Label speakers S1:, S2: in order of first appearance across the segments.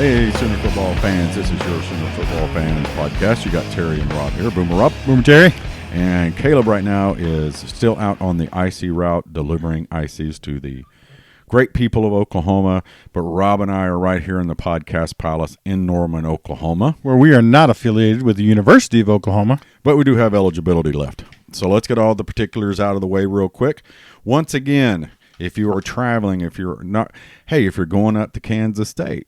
S1: Hey, Sooner football fans, this is your Sooner football fans podcast. You got Terry and Rob here. Boomer Rob.
S2: Boomer Terry.
S1: And Caleb right now is still out on the IC route delivering ICs to the great people of Oklahoma. But Rob and I are right here in the podcast palace in Norman, Oklahoma.
S2: Where we are not affiliated with the University of Oklahoma.
S1: But we do have eligibility left. So let's get all the particulars out of the way real quick. Once again, if you are traveling, if you're going up to Kansas State,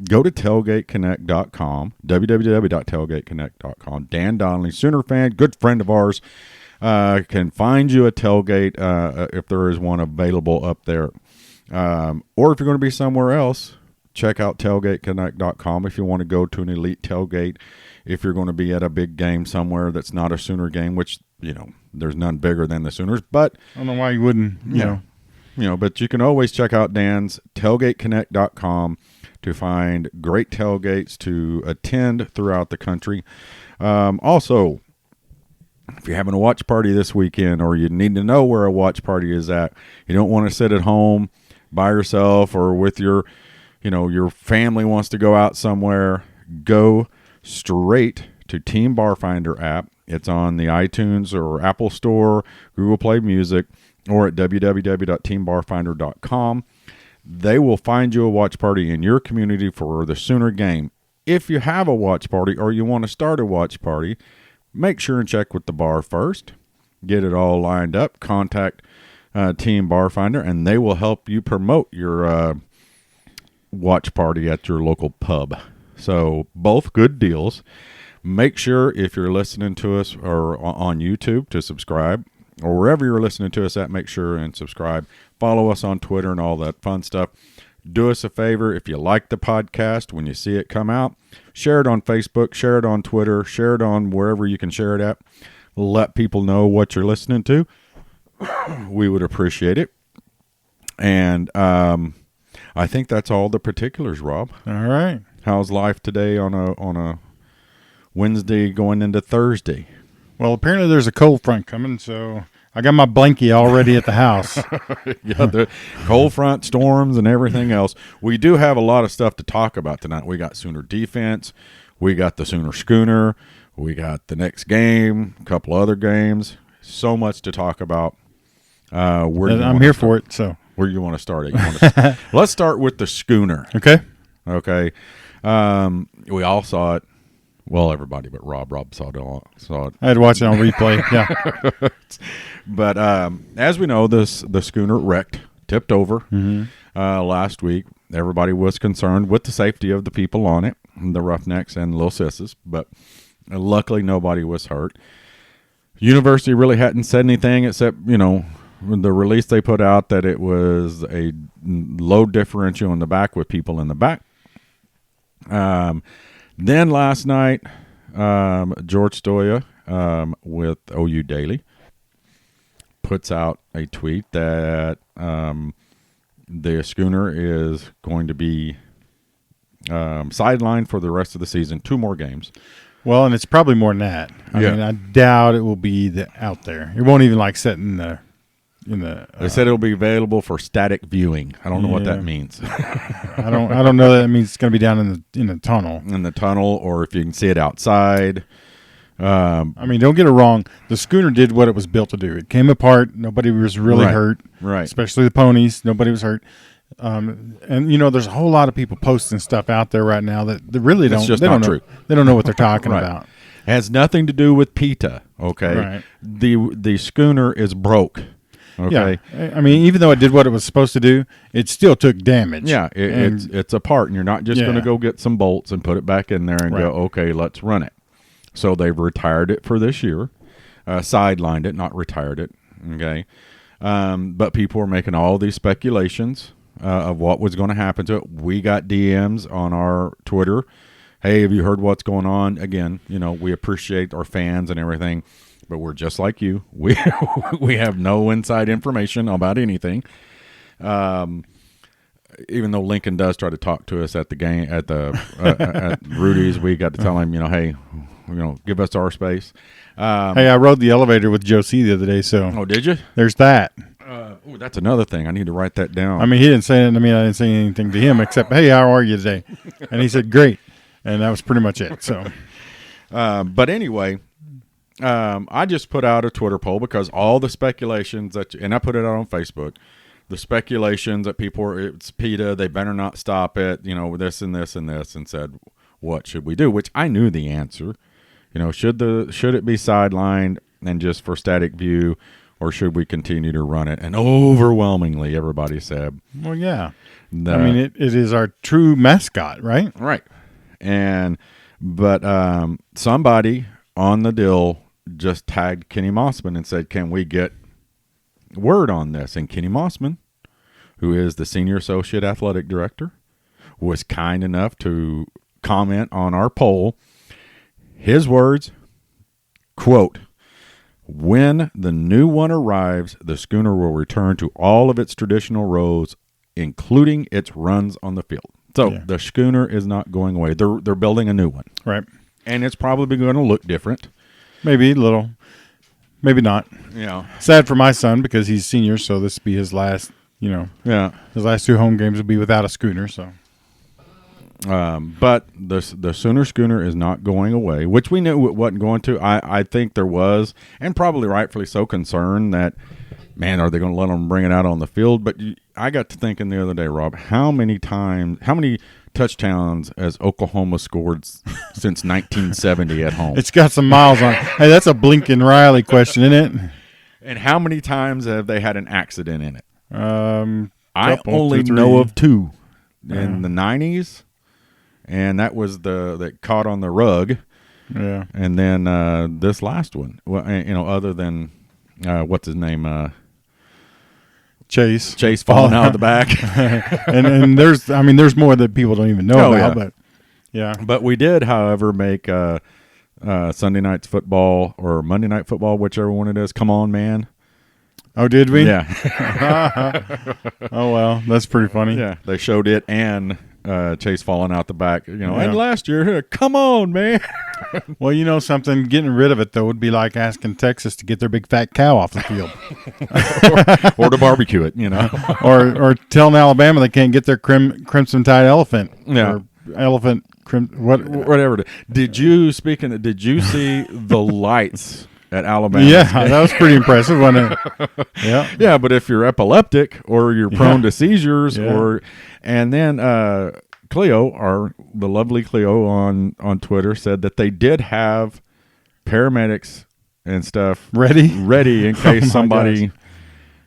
S1: go to tailgateconnect.com, www.tailgateconnect.com. Dan Donnelly, Sooner fan, good friend of ours, can find you a tailgate if there is one available up there. Or if you're going to be somewhere else, check out tailgateconnect.com if you want to go to an elite tailgate. If you're going to be at a big game somewhere that's not a Sooner game, which, there's none bigger than the Sooners. But
S2: I don't know why you wouldn't,
S1: but you can always check out Dan's tailgateconnect.com to find great tailgates to attend throughout the country. Also, if you're having a watch party this weekend or you need to know where a watch party is at, you don't want to sit at home by yourself or with your family wants to go out somewhere, go straight to Team Bar Finder app. It's on the iTunes or Apple Store, Google Play Music, or at www.teambarfinder.com. They will find you a watch party in your community for the Sooner game. If you have a watch party or you want to start a watch party, make sure and check with the bar first. Get it all lined up. Contact Team Bar Finder, and they will help you promote your watch party at your local pub. So both good deals. Make sure if you're listening to us or on YouTube to subscribe, or wherever you're listening to us at, make sure and subscribe. Follow us on Twitter and all that fun stuff. Do us a favor. If you like the podcast, when you see it come out, share it on Facebook, share it on Twitter, share it on wherever you can share it at. Let people know what you're listening to. We would appreciate it. And I think that's all the particulars, Rob.
S2: All right.
S1: How's life today on a Wednesday going into Thursday?
S2: Well, apparently there's a cold front coming, so I got my blankie already at the house.
S1: Yeah, the cold front, storms, and everything else. We do have a lot of stuff to talk about tonight. We got Sooner defense. We got the Sooner Schooner. We got the next game, a couple other games. So much to talk about.
S2: I'm here for it. So
S1: where do you want to start it? Let's start with the Schooner.
S2: Okay.
S1: We all saw it. Well, everybody but Rob. Rob saw it.
S2: I had to watch it on replay. Yeah.
S1: But as we know, the Schooner wrecked, tipped over last week. Everybody was concerned with the safety of the people on it, the Roughnecks and Little Sisses, but luckily nobody was hurt. University really hadn't said anything except, the release they put out that it was a low differential in the back with people in the back. Then last night, George Stoya with OU Daily puts out a tweet that the Schooner is going to be sidelined for the rest of the season, 2 more games.
S2: Well, and it's probably more than that. I mean, I doubt it will be out there. It won't even sit in the.
S1: They said it'll be available for static viewing. I don't know what that means.
S2: I don't know that it means it's going to be down in the tunnel.
S1: In the tunnel, or if you can see it outside.
S2: Don't get it wrong. The Schooner did what it was built to do. It came apart. Nobody was really hurt.
S1: Right.
S2: Especially the ponies. Nobody was hurt. There's a whole lot of people posting stuff out there right now that really don't.
S1: It's just not true.
S2: They don't know what they're talking about.
S1: It has nothing to do with PETA. Okay.
S2: Right.
S1: The Schooner is broke. Okay.
S2: Yeah. Even though it did what it was supposed to do, it still took damage.
S1: Yeah, it's apart, and you're not just going to go get some bolts and put it back in there and go, okay, let's run it. So they've retired it for this year, sidelined it, not retired it. Okay, but people were making all these speculations of what was going to happen to it. We got DMs on our Twitter. Hey, have you heard what's going on? Again, we appreciate our fans and everything. But we're just like you. We have no inside information about anything. Even though Lincoln does try to talk to us at the game at Rudy's, we got to tell him, hey, give us our space.
S2: Hey, I rode the elevator with Joe C the other day. So
S1: oh, did you?
S2: There's that.
S1: Oh, that's another thing. I need to write that down.
S2: I mean, he didn't say it to me. I didn't say anything to him except, "Hey, how are you today?" And he said, "Great," and that was pretty much it. So,
S1: but anyway, I just put out a Twitter poll because all the speculations and I put it out on Facebook. The speculations that people were, it's PETA, they better not stop it, this and this and this, and said, what should we do? Which I knew the answer. Should it be sidelined and just for static view, or should we continue to run it? And overwhelmingly, everybody said,
S2: well, yeah. I mean, it is our true mascot, right?
S1: Right. But somebody on the deal just tagged Kenny Mossman and said, can we get word on this? And Kenny Mossman, who is the senior associate athletic director, was kind enough to comment on our poll. His words, quote, when the new one arrives, the Schooner will return to all of its traditional roles, including its runs on the field. So the Schooner is not going away. They're building a new one.
S2: Right.
S1: And it's probably going to look different.
S2: Maybe a little. Maybe not.
S1: Yeah.
S2: Sad for my son because he's senior, so this will be his last, his last 2 home games will be without a Schooner. So,
S1: but the Sooner Schooner is not going away, which we knew it wasn't going to. I think there was, and probably rightfully so, concern that, man, are they going to let them bring it out on the field? But I got to thinking the other day, Rob, how many touchdowns has Oklahoma scored since 1970 at home?
S2: It's got some miles on it. Hey, that's a Blinken Riley question, isn't it?
S1: And how many times have they had an accident in it?
S2: I
S1: only know of 2 in the 90s, and that was that caught on the rug.
S2: Yeah.
S1: And then this last one, well, other than what's his name? Chase falling out of the back.
S2: and there's more that people don't even know about, but yeah.
S1: But we did, however, make Sunday night's football or Monday night football, whichever one it is. Come on, man.
S2: Oh, did we?
S1: Yeah.
S2: Oh, well, that's pretty funny.
S1: Yeah, they showed it and Chase falling out the back. And last year, come on, man.
S2: Well, something, getting rid of it, though, would be like asking Texas to get their big fat cow off the field.
S1: or to barbecue it,
S2: or telling Alabama they can't get their crimson tide elephant.
S1: Yeah.
S2: Or elephant,
S1: whatever. Did you see the lights at Alabama?
S2: Yeah, that was pretty impressive, wasn't it? Yeah.
S1: Yeah, but if you're epileptic or you're prone to seizures and then Cleo, the lovely Cleo on Twitter, said that they did have paramedics and stuff ready in case somebody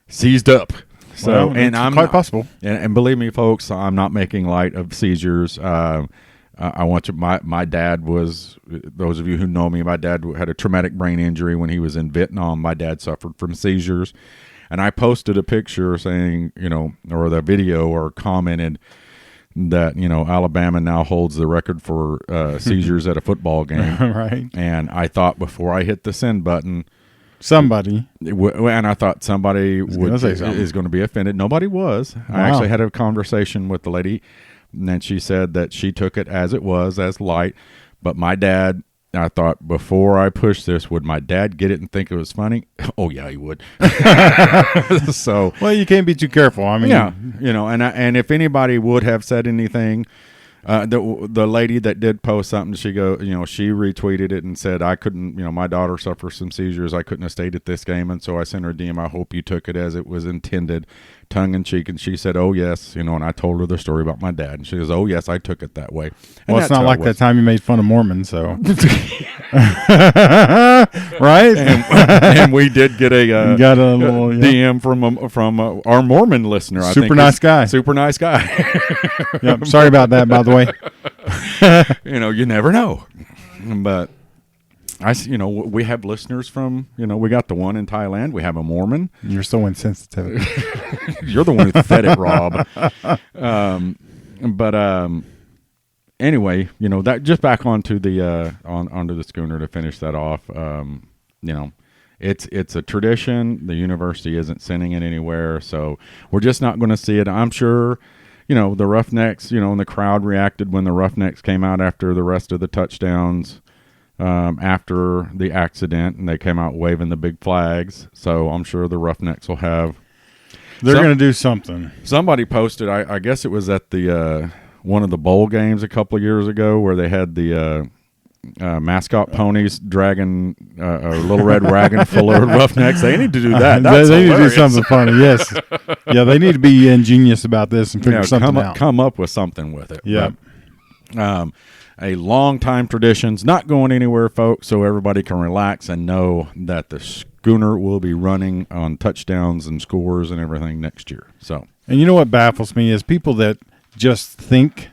S1: seized up. So,
S2: well,
S1: and I'm
S2: quite possible.
S1: And believe me, folks, I'm not making light of seizures. I want you. My dad was. Those of you who know me, my dad had a traumatic brain injury when he was in Vietnam. My dad suffered from seizures, and I posted a picture saying, or the video, or commented that Alabama now holds the record for seizures at a football game.
S2: Right.
S1: And I thought before I hit the send button,
S2: somebody
S1: and I thought somebody is going to be offended. Nobody was. Wow. I actually had a conversation with the lady, and then she said that she took it as it was, as light. But my dad, I thought before I push this, would my dad get it and think it was funny? Oh yeah, he would. So,
S2: well, you can't be too careful. I mean,
S1: yeah, and if anybody would have said anything, the lady that did post something, she retweeted it and said, I couldn't, my daughter suffers some seizures. I couldn't have stayed at this game. And so I sent her a DM. I hope you took it as it was intended, tongue in cheek. And she said, oh yes. And I told her the story about my dad, and she goes, oh yes, I took it that way. And
S2: well, it's not like that time you made fun of Mormons. So, right.
S1: And we did get a
S2: little
S1: DM from our Mormon listener.
S2: Super nice guy. Yep. Sorry about that, by the way.
S1: You never know. But we have listeners from, we got the one in Thailand. We have a Mormon.
S2: You're so insensitive.
S1: You're the one who fed it, Rob. Anyway, that just back onto the onto the Schooner to finish that off. It's a tradition. The university isn't sending it anywhere, so we're just not going to see it. I'm sure, the Roughnecks, and the crowd reacted when the Roughnecks came out after the rest of the touchdowns, after the accident, and they came out waving the big flags. So I'm sure the Roughnecks will have
S2: They're going to do something.
S1: Somebody posted, I guess it was at the one of the bowl games a couple of years ago where they had the mascot ponies dragging a little red wagon full of roughnecks. They need to do that.
S2: They need to do something funny. Yes, yeah, they need to be ingenious about this and figure something out.
S1: Come up with something with it.
S2: Yeah.
S1: A long time tradition's not going anywhere, folks. So everybody can relax and know that the Schooner will be running on touchdowns and scores and everything next year. So,
S2: and you know what baffles me is people that just think,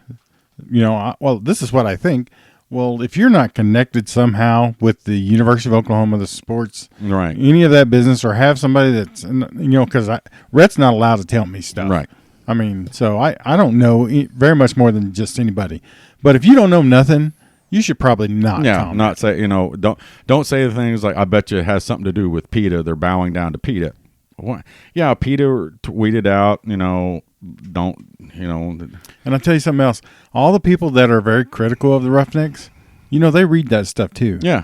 S2: well, this is what I think. Well, if you're not connected somehow with the University of Oklahoma, the sports,
S1: right,
S2: any of that business, or have somebody that's, because Rhett's not allowed to tell me stuff.
S1: Right.
S2: I mean, so I don't know very much more than just anybody. But if you don't know nothing, you should probably not.
S1: Yeah,
S2: comment.
S1: not say, don't say the things like, I bet you it has something to do with PETA. They're bowing down to PETA. What? Yeah, PETA tweeted out, don't.
S2: And I'll tell you something else. All the people that are very critical of the Roughnecks, they read that stuff too.
S1: Yeah.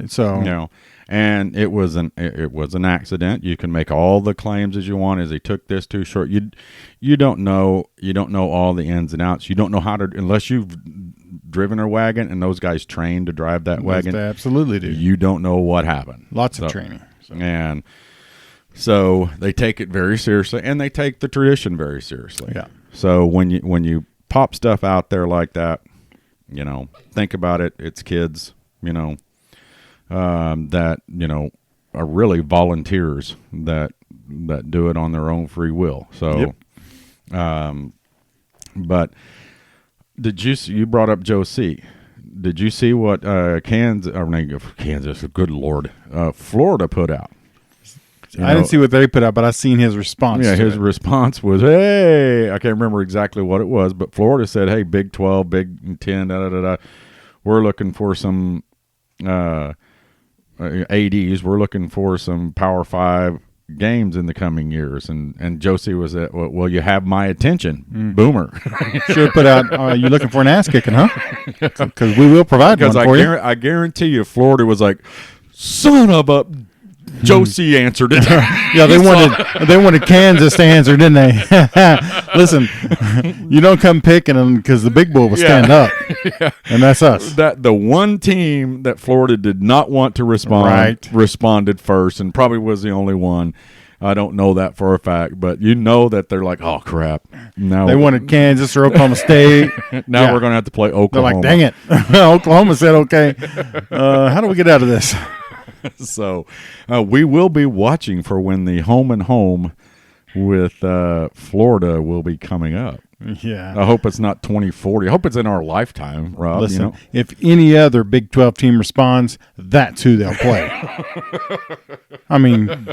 S2: So
S1: and it was an accident. You can make all the claims as you want. As he took this too short, you don't know all the ins and outs. You don't know how to, unless you've driven a wagon and those guys trained to drive that wagon.
S2: They absolutely do.
S1: You don't know what happened.
S2: Lots of training.
S1: And so they take it very seriously, and they take the tradition very seriously.
S2: Yeah.
S1: So when you pop stuff out there like that, think about it. It's kids, that are really volunteers that do it on their own free will. So, but you brought up Joe C. Did you see what Kansas? Good Lord, Florida put out?
S2: I didn't see what they put out, but I seen his response.
S1: Yeah, his response was, "Hey," I can't remember exactly what it was, but Florida said, "Hey, Big 12, Big 10, we're looking for some ADs. We're looking for some Power 5 games in the coming years." And Josie was at, "Well, you have my attention, Boomer."
S2: Should have put out, "You looking for an ass kicking, huh?" Because we will provide one for you.
S1: I guarantee you, Florida was like, "Son of a." Josie answered it.
S2: Yeah, they wanted Kansas to answer, didn't they? Listen, you don't come picking them because the big bull will stand up, and that's us.
S1: That the one team that Florida did not want to respond responded first, and probably was the only one. I don't know that for a fact, but that they're like, "Oh crap!" Now
S2: they wanted Kansas or Oklahoma State.
S1: Now we're going to have to play Oklahoma.
S2: They're like, "Dang it!" Oklahoma said, "Okay, how do we get out of this?"
S1: So we will be watching for when the home and home with Florida will be coming up.
S2: Yeah.
S1: I hope it's not 2040. I hope it's in our lifetime, Rob.
S2: Listen, if any other Big 12 team responds, that's who they'll play. I mean,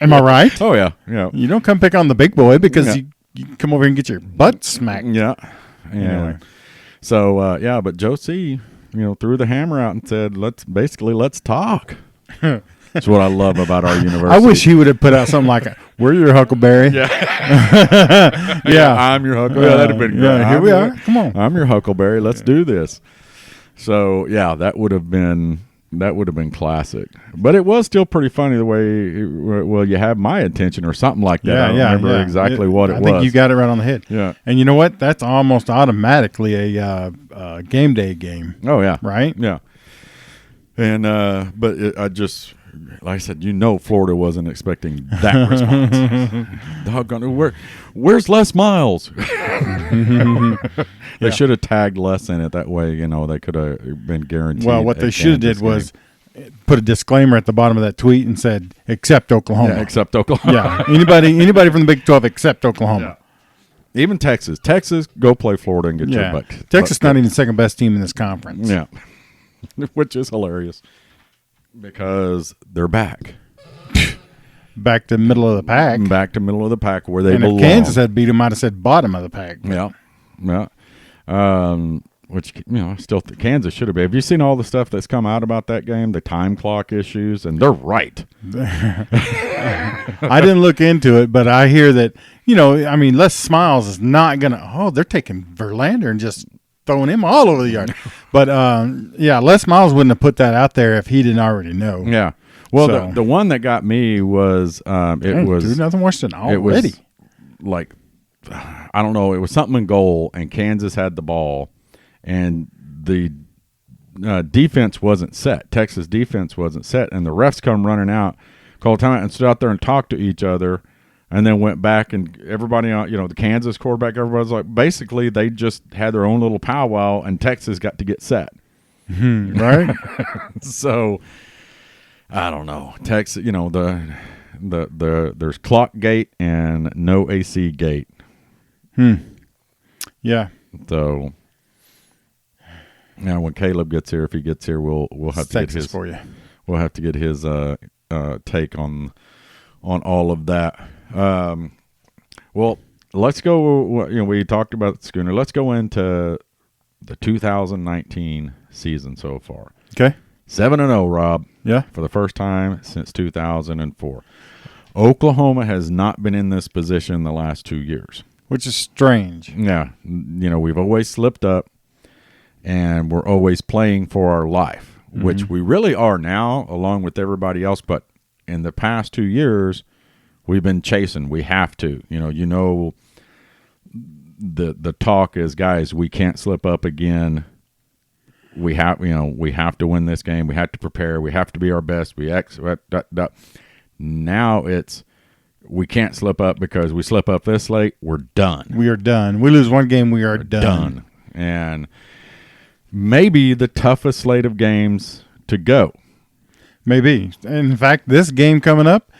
S2: am I right?
S1: Oh, yeah. Yeah.
S2: You don't come pick on the big boy because you come over here and get your butt smacked.
S1: Yeah. Anyway. So, but Joe C., threw the hammer out and said, let's talk. That's what I love about our university.
S2: I wish he would have put out something like, "We're your Huckleberry."
S1: Yeah. I'm your Huckleberry. That'd have been great.
S2: Yeah, here we are. Come on.
S1: I'm your Huckleberry. Let's do this. So, that would have been classic. But it was still pretty funny the way, you have my attention or something like that. I don't remember exactly what it was.
S2: I think you got it right on the head.
S1: Yeah.
S2: And you know what? That's almost automatically a game day game.
S1: Oh, yeah.
S2: Right?
S1: Yeah. And but I just, like I said, Florida wasn't expecting that response. Doggone, where's Les Miles? They should have tagged Les in it. That way, they could have been guaranteed.
S2: Well, what they should have did was put a disclaimer at the bottom of that tweet and said, "Except Oklahoma."
S1: Yeah, except Oklahoma.
S2: Yeah, anybody from the Big 12 except Oklahoma.
S1: Yeah. Even Texas. Texas, go play Florida and get your butt.
S2: Texas not even the second best team in this conference.
S1: Yeah. Which is hilarious because they're back.
S2: Back to middle of the pack.
S1: Back to middle of the pack where they belong.
S2: If Kansas had beat them, I'd have said bottom of the pack.
S1: Yeah. Yeah. Which, I still think Kansas should have been. Have you seen all the stuff that's come out about that game? The time clock issues, and they're right.
S2: I didn't look into it, but I hear that, Les Smiles is not going to, they're taking Verlander and just throwing him all over the yard. But, Les Miles wouldn't have put that out there if he didn't already know.
S1: Yeah. Well, the one that got me was it was
S2: 2-0 Washington already.
S1: like, I don't know, it was something in goal, and Kansas had the ball, and the defense wasn't set. Texas defense wasn't set, and the refs come running out, called timeout, and stood out there and talked to each other, and then went back, and everybody, the Kansas quarterback, everybody's like, basically they just had their own little powwow, and Texas got to get set.
S2: Right?
S1: So I don't know. Texas, there's clock gate and no AC gate.
S2: Yeah.
S1: So now when Caleb gets here, if he gets here, we'll have to
S2: Texas
S1: get his
S2: for you.
S1: We'll have to get his take on all of that. Well, let's go. We talked about Schooner. Let's go into the 2019 season so far.
S2: Okay.
S1: 7-0, Rob.
S2: Yeah.
S1: For the first time since 2004. Oklahoma has not been in this position the last 2 years.
S2: Which is strange.
S1: Yeah. We've always slipped up, and we're always playing for our life, which we really are now, along with everybody else. But in the past 2 years, we've been chasing. We have to. The talk is, guys, we can't slip up again. We have to win this game. We have to prepare. We have to be our best. Now it's, we can't slip up, because we slip up this late, we're done.
S2: We are done. We lose one game, we are done.
S1: And maybe the toughest slate of games to go.
S2: Maybe. In fact, this game coming up,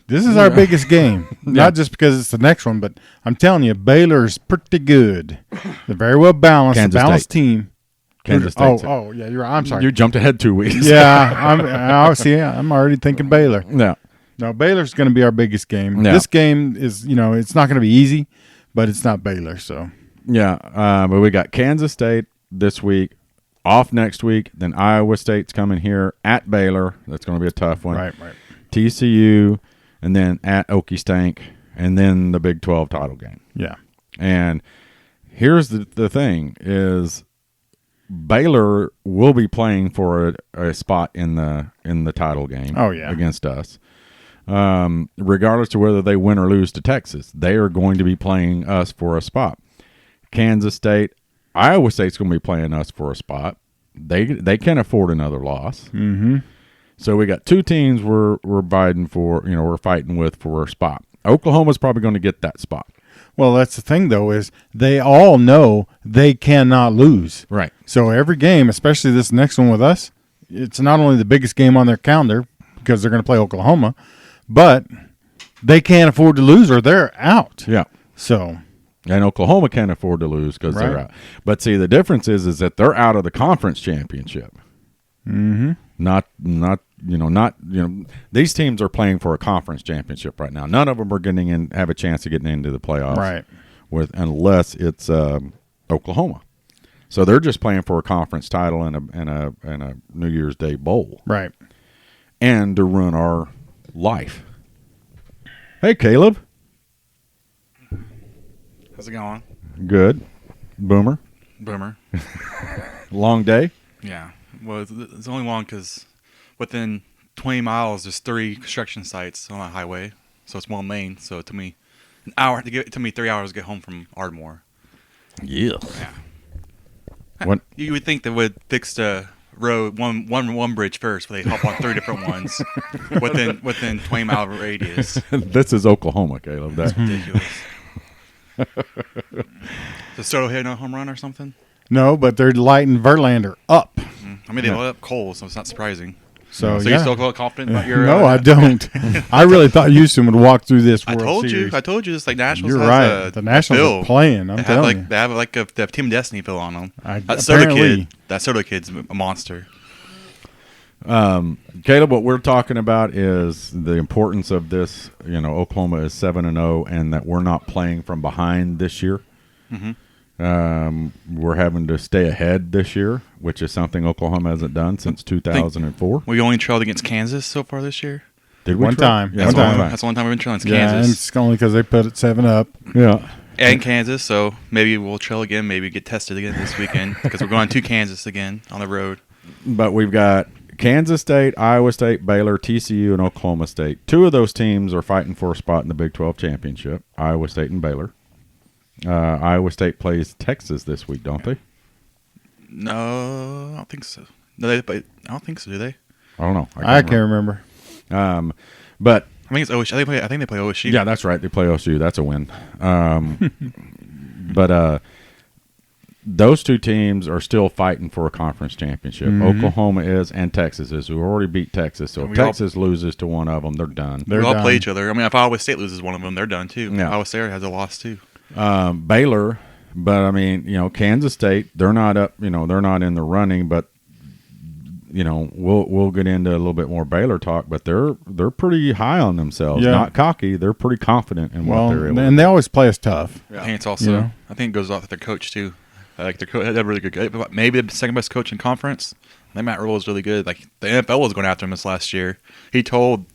S2: this is our biggest game. Not just because it's the next one, but I'm telling you, Baylor's pretty good. They're very well balanced.
S1: Kansas
S2: Balanced
S1: State.
S2: Team.
S1: Kansas State.
S2: Oh, yeah, you're right. I'm sorry.
S1: You jumped ahead 2 weeks.
S2: Yeah, I'm already thinking Baylor.
S1: Yeah.
S2: No, Baylor's going to be our biggest game.
S1: Yeah.
S2: This game is, it's not going to be easy, but it's not Baylor. So
S1: Yeah, but we got Kansas State this week, off next week. Then Iowa State's coming here at Baylor. That's going to be a tough one.
S2: Right.
S1: TCU, and then at Okie Stank, and then the Big 12 title game.
S2: Yeah.
S1: And here's the thing is, Baylor will be playing for a spot in the title game.
S2: Oh, yeah.
S1: Against us. Regardless of whether they win or lose to Texas, they are going to be playing us for a spot. Kansas State, Iowa State's going to be playing us for a spot. They can't afford another loss.
S2: Mm-hmm.
S1: So we got two teams we're fighting for. We're fighting with for a spot. Oklahoma's probably going to get that spot.
S2: Well, that's the thing, though, is they all know they cannot lose.
S1: Right.
S2: So every game, especially this next one with us, it's not only the biggest game on their calendar because they're going to play Oklahoma, but they can't afford to lose or they're out.
S1: Yeah.
S2: So.
S1: And Oklahoma can't afford to lose because they're out. But see, the difference is that they're out of the conference championship.
S2: Mm-hmm.
S1: These teams are playing for a conference championship right now. None of them are have a chance of getting into the playoffs,
S2: right?
S1: Unless it's Oklahoma. So they're just playing for a conference title and a New Year's Day bowl,
S2: right?
S1: And to run our life. Hey, Caleb,
S3: how's it going?
S1: Good. Boomer. Long day.
S3: Yeah. Well, it's only long because within 20 miles, there's 3 construction sites on that highway. So it's one lane. So it took me an hour to get. It took me 3 hours to get home from Ardmore.
S1: Yeah.
S3: What? You would think they would fix the road one bridge first, but they hop on 3 different ones within 20-mile radius.
S1: This is Oklahoma, Caleb.
S3: That's ridiculous. Does Soto hit a home run or something?
S2: No, but they're lighting Verlander up.
S3: I mean, they lit up Cole, so it's not surprising.
S2: So
S3: you still feel confident about your?
S2: No, I don't. I really thought Houston would walk through this World Series.
S3: I told you. It's like Nationals.
S2: You're
S3: has
S2: right. The Nationals are playing. I'm telling you.
S3: They have like a Team Destiny feel on them. That Soto kid's a monster.
S1: Caleb, what we're talking about is the importance of this. Oklahoma is 7-0, and that we're not playing from behind this year.
S3: Mm-hmm.
S1: We're having to stay ahead this year, which is something Oklahoma hasn't done since 2004.
S3: We only trailed against Kansas so far this year.
S1: Did we?
S2: One time.
S1: Yeah,
S3: that's the one time we've been trailing against Kansas.
S2: And it's only because they put it 7-up.
S1: Yeah.
S3: And Kansas, so maybe we'll trail again, maybe get tested again this weekend because we're going to Kansas again on the road.
S1: But we've got Kansas State, Iowa State, Baylor, TCU, and Oklahoma State. 2 of those teams are fighting for a spot in the Big 12 championship. Iowa State and Baylor. Iowa State plays Texas this week, don't they?
S3: No, I don't think so. No, I don't think so. Do they?
S1: I don't know.
S2: I can't remember.
S1: But
S3: I think it's OSU. I think they play OSU.
S1: yeah, that's right. They play OSU. That's a win. But those 2 teams are still fighting for a conference championship. Oklahoma is, and Texas is. We already beat Texas. So if Texas loses to one of them, they're done.
S3: We all play each other. I mean, if Iowa State loses one of them, they're done too.
S1: Yeah.
S3: Iowa State has a loss too.
S1: Baylor, but I mean, Kansas State, they're not up. They're not in the running, but we'll get into a little bit more Baylor talk. But they're pretty high on themselves.
S2: Yeah.
S1: Not cocky. They're pretty confident in what they're able to do.
S2: And they always play us tough.
S3: Yeah. I think it's also. I think it goes off with their coach too. Like their coach had a really good, maybe the second best coach in conference. I think Matt Rule is really good. Like the NFL was going after him this last year. He told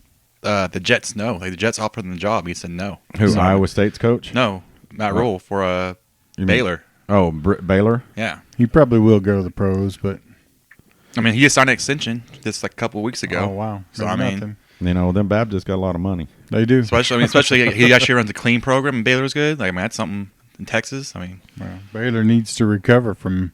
S3: the Jets no. Like the Jets offered him the job. He said no.
S1: Who, Iowa State's coach?
S3: No, Matt Rule for Baylor.
S1: Baylor?
S3: Yeah.
S2: He probably will go to the pros, but
S3: I mean, he just signed an extension just like a couple of weeks ago.
S2: oh wow.
S3: So
S2: Maybe
S3: I mean,
S2: nothing.
S1: Them Baptists got a lot of money.
S2: They do.
S3: especially he actually runs a clean program, and Baylor's good. Like, I mean, that's something in Texas. I mean,
S2: Well, Baylor needs to recover from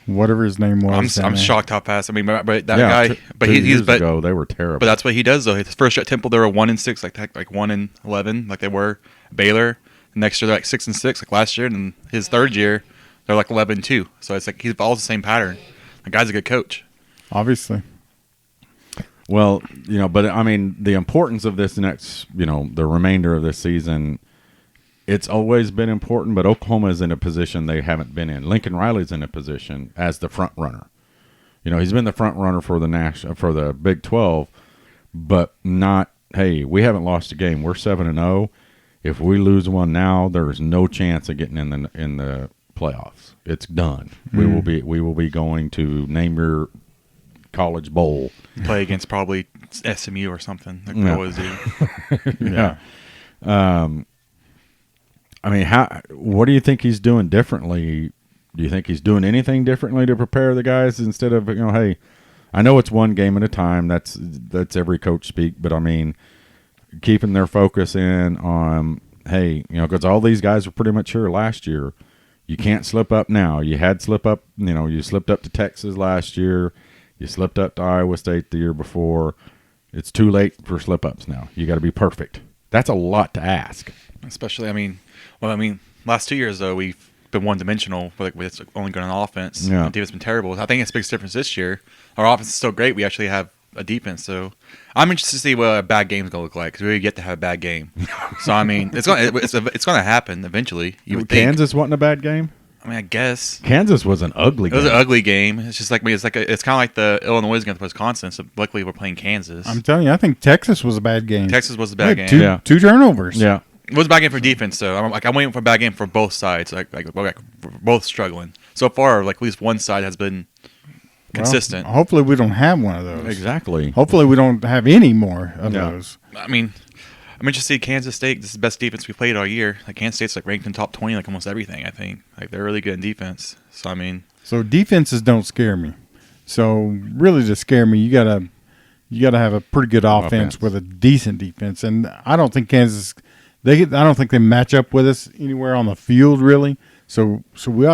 S2: whatever his name was.
S3: I'm shocked how fast. I mean, but that
S1: Yeah,
S3: guy, but
S1: 2
S3: he's
S1: years
S3: but
S1: ago they were terrible.
S3: But that's what he does, though. His first year at Temple, they were 1-6, like 1-11, like they were. Baylor, next year they're like 6-6, like last year, and his third year they're like 11-2. So it's like he follows the same pattern. The guy's a good coach.
S2: Obviously.
S1: Well, but I mean, the importance of this next, the remainder of this season, it's always been important, but Oklahoma is in a position they haven't been in. Lincoln Riley's in a position as the front runner. He's been the front runner for the Big 12, but not, hey, we haven't lost a game. We're 7-0. If we lose one now, there's no chance of getting in the playoffs. It's done. We will be going to name your college bowl.
S3: Play against probably SMU or something. Like we always do.
S1: Yeah. I mean, what do you think he's doing differently? Do you think he's doing anything differently to prepare the guys instead of, hey, I know it's one game at a time. That's every coach speak, but I mean, keeping their focus in on, hey, because all these guys were pretty much here last year. You can't slip up now. You had slip up, you slipped up to Texas last year. You slipped up to Iowa State the year before. It's too late for slip-ups now. You got to be perfect. That's a lot to ask.
S3: Especially, last 2 years, though, we've been one-dimensional. It's only going on offense.
S1: Yeah.
S3: The defense has been terrible. I think it's the biggest difference this year. Our offense is still great. We actually have a defense. So I'm interested to see what a bad game's going to look like because we get to have a bad game. So, I mean, it's going to happen eventually. You would think.
S1: Kansas wasn't a bad game?
S3: I mean, I guess
S1: Kansas was an ugly game.
S3: It was an ugly game. It's just like it's kind of like the Illinois against Wisconsin. So luckily we're playing Kansas.
S2: I'm telling you, I think Texas was a bad game.
S3: Texas was a bad game.
S2: Two turnovers.
S1: Yeah.
S3: It was a bad game for defense, though. I'm waiting for a bad game for both sides. Like we're both struggling so far. Like at least one side has been consistent.
S2: Well, hopefully we don't have one of those.
S1: Exactly.
S2: Hopefully we don't have any more of those.
S3: I mean, I'm interested to see Kansas State. This is the best defense we played all year. Like Kansas State's like ranked in top 20, like almost everything. I think like they're really good in defense. So I mean,
S2: so defenses don't scare me. So really, to scare me, you gotta have a pretty good offense with a decent defense. And I don't think Kansas. I don't think they match up with us anywhere on the field really. So we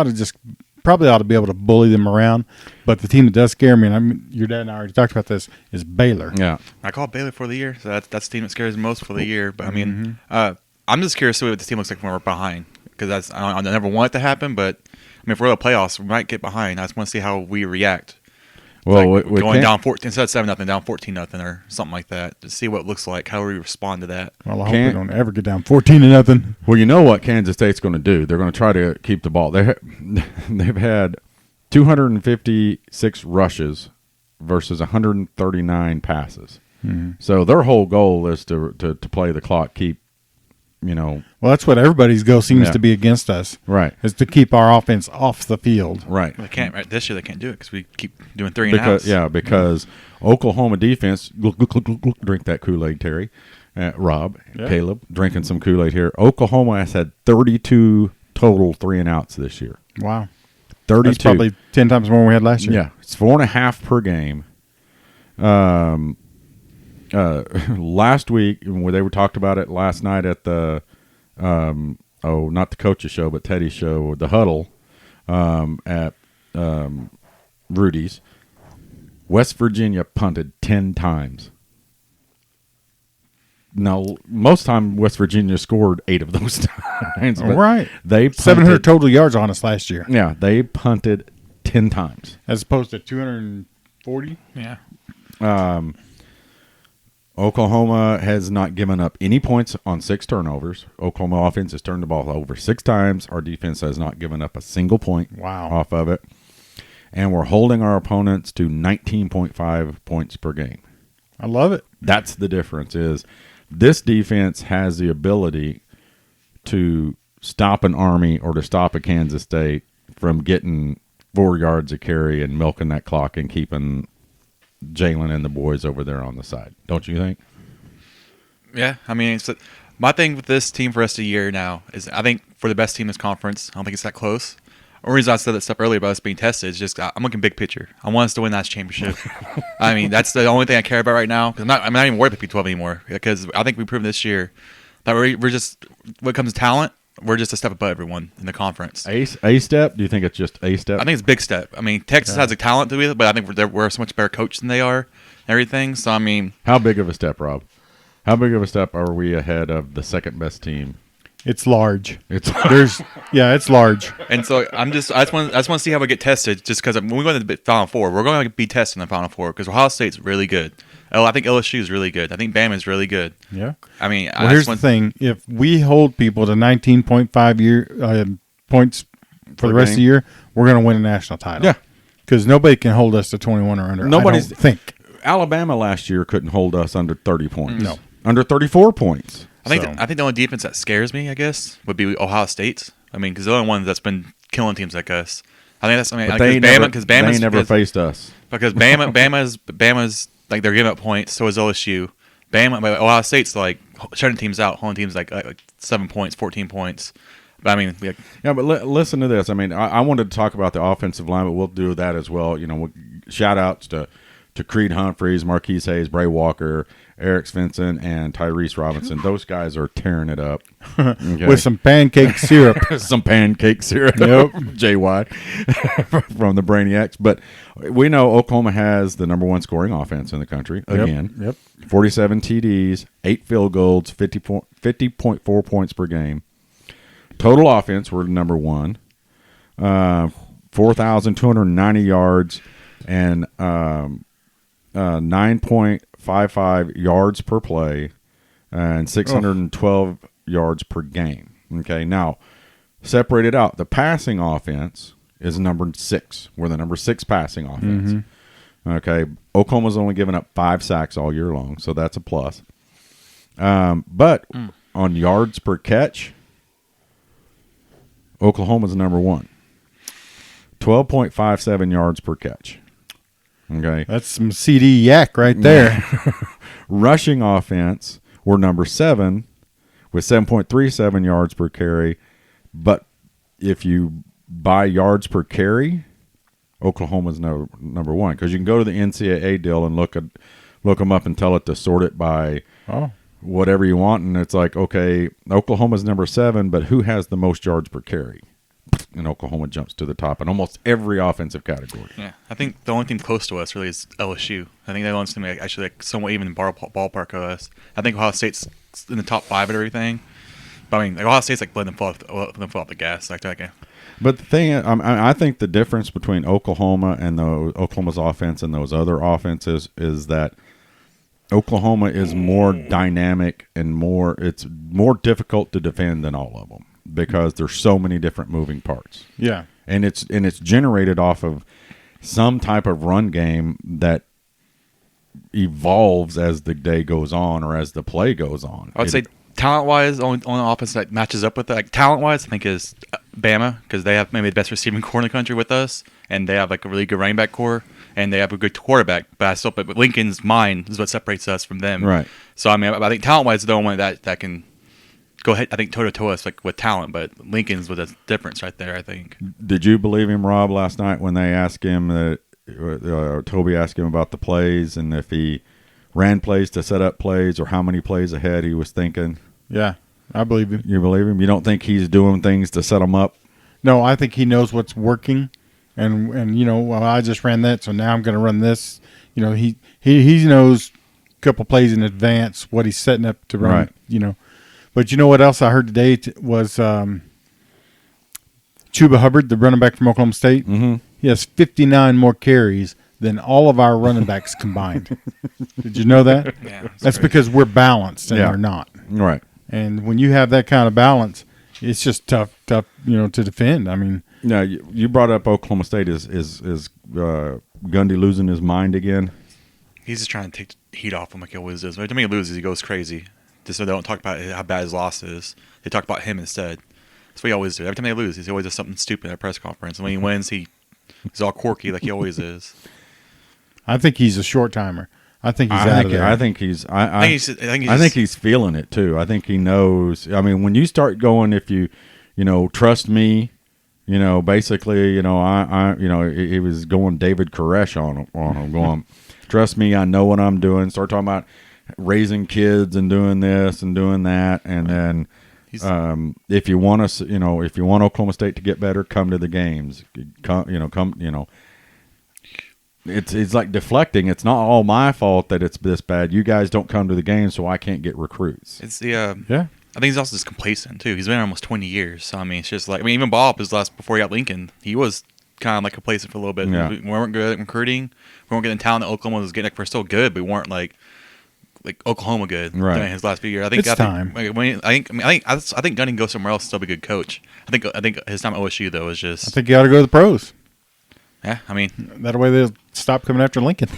S2: probably ought to be able to bully them around. But the team that does scare me, and I mean, your dad and I already talked about this, is Baylor.
S1: Yeah.
S3: I call it Baylor for the year. So that's the team that scares me most for the year. But I mean, I'm just curious to see what the team looks like when we're behind because I never want it to happen. But I mean, if we're in the playoffs, we might get behind. I just want to see how we react.
S1: Well,
S3: like going down 14 instead of 7-0, down 14-0 or something like that. To see what it looks like, how we respond to that.
S2: Well, I hope we don't ever get down 14-0.
S1: Well, you know what Kansas State's going to do? They're going to try to keep the ball. They've had 256 rushes versus 139 passes.
S2: Mm-hmm.
S1: So their whole goal is to play the clock, keep.
S2: Well, that's what everybody's goal seems to be against us.
S1: Right.
S2: Is to keep our offense off the field.
S1: Right.
S3: They can't. Right this year they can't do it because we keep doing 3 and outs.
S1: Yeah, because Oklahoma defense. Drink that Kool-Aid, Terry. Rob, Caleb, drinking some Kool-Aid here. Oklahoma has had 32 total 3 and outs this year.
S2: Wow.
S1: 32.
S2: That's probably 10 times more than we had last year.
S1: Yeah, it's 4.5 per game. Last week, where they were talked about it last night at the not the coach's show, but Teddy's show, the huddle at Rudy's. West Virginia punted 10 times. Now, most time West Virginia scored 8 of those times. But
S2: Right.
S1: They punted,
S2: 700 total yards on us last year,
S1: Yeah, they punted 10 times.
S2: as opposed to 240.
S3: Yeah.
S1: Oklahoma has not given up any points on 6 turnovers. Oklahoma offense has turned the ball over 6 times. Our defense has not given up a single point
S2: Wow.
S1: off of it. And we're holding our opponents to 19.5 points per game.
S2: I love it.
S1: That's the difference. Is this defense has the ability to stop an Army or to stop a Kansas State from getting 4 yards a carry and milking that clock and keeping Jalen and the boys over there on the side. Don't you think?
S3: Yeah, I mean, my thing with this team for the rest of the year now is I think for the best team in this conference, I don't think it's that close. The reason I said that stuff earlier about us being tested is just I'm looking big picture. I want us to win that championship. I mean, that's the only thing I care about right now. Because I'm not even worried about P12 anymore. Because I think we've proven this year that we're just, when it comes to talent, we're just a step above everyone in the conference.
S1: A step? Do you think it's just a step?
S3: I think it's a big step. I mean, Texas has the talent to do it, but I think we're so much better coached than they are and everything. So, I mean.
S1: How big of a step, Rob? How big of a step are we ahead of the second best team?
S2: It's large.
S1: It's
S2: It's large.
S3: And so I just want to see how we get tested. Just because when we go to the Final Four, we're going to be tested in the Final Four because Ohio State's really good. I think LSU is really good. I think Bama's really good.
S2: Yeah.
S3: I mean,
S2: Well, here's the thing: if we hold people to 19.5 points for the rest of the year, we're going to win a national title.
S1: Yeah.
S2: Because nobody can hold us to 21 or under.
S1: Nobody's-
S2: I don't think.
S1: Alabama last year couldn't hold us under 30 points.
S2: No.
S1: Under 34 points.
S3: I think
S2: So-
S3: I think the only defense that scares me, I guess, would be Ohio State's. I mean, because the only one that's been killing teams like us. I think that's. I mean,
S1: But
S3: because
S1: they never faced us.
S3: because Bama's like they're giving up points. So is LSU. But Ohio State's like shutting teams out, holding teams like 7 points, 14 points. But I mean,
S1: Yeah, but listen to this. I mean, I wanted to talk about the offensive line, but we'll do that as well. You know, shout outs to Creed Humphreys, Marquise Hayes, Bray Walker, Eric Svensson, and Tyrese Robinson. Those guys are tearing it up. Okay.
S2: With some pancake syrup.
S1: Some pancake syrup.
S2: Yep.
S1: JY from the Brainiacs. But we know Oklahoma has the number 1 scoring offense in the country again.
S2: Yep.
S1: 47 TDs, 8 field goals, 50.4 points per game. Total offense, we're number 1. 4,290 yards and 9.55 yards per play and 612 yards per game. Okay, now separated out, the passing offense is number 6. We're the number 6 passing offense. Okay, Oklahoma's only given up 5 sacks all year long, so that's a plus. But on yards per catch, Oklahoma's number 1. 12.57 yards per catch. Okay.
S2: That's some CD yak right there.
S1: Rushing offense, we're number 7 with 7.37 yards per carry. But if you buy yards per carry, Oklahoma's number 1 because you can go to the NCAA deal and look them up and tell it to sort it by whatever you want, and it's like, okay, Oklahoma's number 7, but who has the most yards per carry? And Oklahoma jumps to the top in almost every offensive category.
S3: yeah, I think the only thing close to us really is LSU. I think that one's to me actually like somewhat even in ballpark of us. I think Ohio State's in the top 5 and everything. But I mean, like Ohio State's like letting them fall off the gas. Like that.
S1: But the thing, I think the difference between Oklahoma and Oklahoma's offense and those other offenses is that Oklahoma is more dynamic and it's more difficult to defend than all of them because there's so many different moving parts.
S2: Yeah.
S1: And it's generated off of some type of run game that evolves as the day goes on or as the play goes on.
S3: I would say talent-wise, only offense that matches up with that. Like, talent-wise, I think is Bama because they have maybe the best receiving core in the country with us, and they have like a really good running back core, and they have a good quarterback. But Lincoln's mind is what separates us from them.
S1: Right.
S3: So I mean, I think talent-wise, the only one that can go ahead. I think toe-to-toe us like with talent, but Lincoln's with a difference right there. I think.
S1: Did you believe him, Rob, last night when they asked him that Toby asked him about the plays and if he ran plays to set up plays or how many plays ahead he was thinking.
S2: Yeah, I believe him.
S1: You believe him? You don't think he's doing things to set them up?
S2: No, I think he knows what's working, and well, I just ran that, so now I'm going to run this. He knows a couple plays in advance what he's setting up to run.
S1: Right.
S2: But you know what else I heard today was Chuba Hubbard, the running back from Oklahoma State.
S1: Mm-hmm.
S2: He has 59 more carries than all of our running backs combined. Did you know that?
S3: Yeah,
S2: that's because we're balanced and they're not.
S1: Right.
S2: And when you have that kind of balance, it's just tough, to defend. I mean,
S1: now you brought up Oklahoma State. Is Gundy losing his mind again?
S3: He's just trying to take the heat off him like he always is. Every time he loses, he goes crazy. Just so they don't talk about how bad his loss is. They talk about him instead. That's what he always do. Every time they lose, he always does something stupid at a press conference. And when he wins, he's all quirky like he always is.
S2: I think he's a short timer. I think he's out of there.
S1: I think he's feeling it too. I think he knows. I mean, when you start going, if you trust me, basically, he was going David Koresh on him, going, trust me, I know what I'm doing. Start talking about raising kids and doing this and doing that, and then if you want us, if you want Oklahoma State to get better, come to the games. Come. It's like deflecting. It's not all my fault that it's this bad. You guys don't come to the game, so I can't get recruits.
S3: It's the I think he's also just complacent too. He's been there almost 20 years, so I mean, it's just like even Bob, before he got Lincoln, he was kind of like complacent for a little bit.
S1: Yeah.
S3: We weren't good at recruiting. We weren't getting talent that Oklahoma was getting. Like, we're still good, but we weren't like Oklahoma good during his last few years. I think
S2: time.
S3: I think Gundy can go somewhere else and still be a good coach. I think his time at OSU though is just.
S2: I think you ought to go to the pros.
S3: Yeah, I mean
S2: that way they'll stop coming after Lincoln.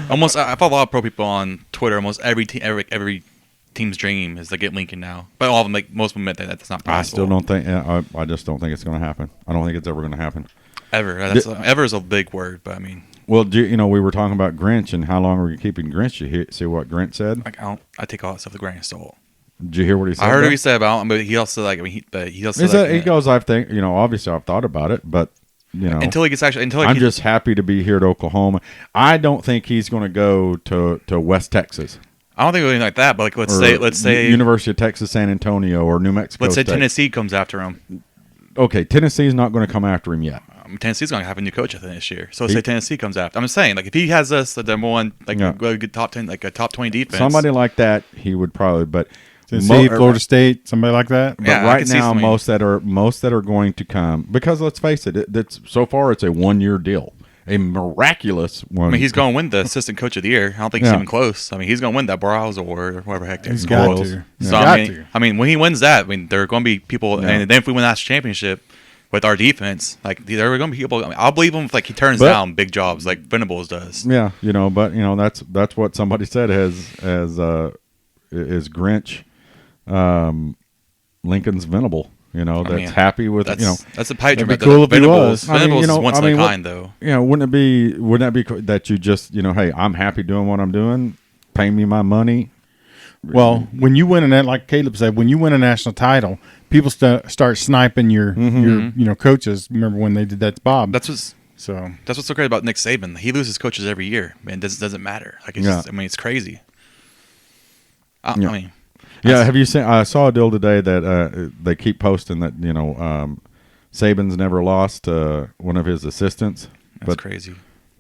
S3: Almost, I follow a lot of pro people on Twitter. Almost every team's dream is to get Lincoln now, but all of them, most of them admit that that's not possible.
S1: I still don't think. I just don't think it's going to happen. I don't think it's ever going to happen.
S3: Ever. Ever is a big word, but I mean.
S1: Well, we were talking about Grinch and how long were you keeping Grinch? You see what Grinch said?
S3: I take all that stuff with a grain of salt.
S1: Did you hear what he said?
S3: I heard what he said about him, but he also he
S1: goes. I think obviously I've thought about it, but.
S3: Until he gets
S1: I'm just happy to be here at Oklahoma. I don't think he's going to go to West Texas.
S3: I don't think anything like that. But let's say
S1: University of Texas San Antonio or New Mexico.
S3: Let's say
S1: State.
S3: Tennessee comes after him.
S1: Okay, Tennessee's not going to come after him yet.
S3: Tennessee's going to have a new coach, I think, this year. So let's say Tennessee comes after. I'm just saying, if he has us the number one, a good top 10, a top 20 defense.
S1: Somebody like that, he would probably. But
S2: Tennessee, Florida State, somebody like that.
S1: But right now, most that are going to come, because let's face it, that's so far it's a 1-year deal, a miraculous one.
S3: I mean, he's going to win the assistant coach of the year. I don't think he's even close. I mean, he's going to win that Browse Award or whatever heck.
S2: He's got to.
S3: So I mean, when he wins that, there are going to be people, and then if we win that championship with our defense, there are going to be people. I'll believe him if he turns down big jobs like Venables does.
S1: Yeah, but that's what somebody said is Grinch. Lincoln's Venable, happy with
S3: that's a pipe dream.
S2: That'd be cool if he was.
S3: Venables is once in a kind, though.
S1: Wouldn't that be that you just hey, I'm happy doing what I'm doing, pay me my money.
S2: Well, when you win like Caleb said, when you win a national title, people start sniping your coaches. Remember when they did that to Bob?
S3: That's what's so great about Nick Saban. He loses coaches every year, man. It doesn't matter. It's crazy. I mean.
S1: Yeah, have you seen? I saw a deal today that they keep posting that Saban's never lost one of his assistants.
S3: That's crazy.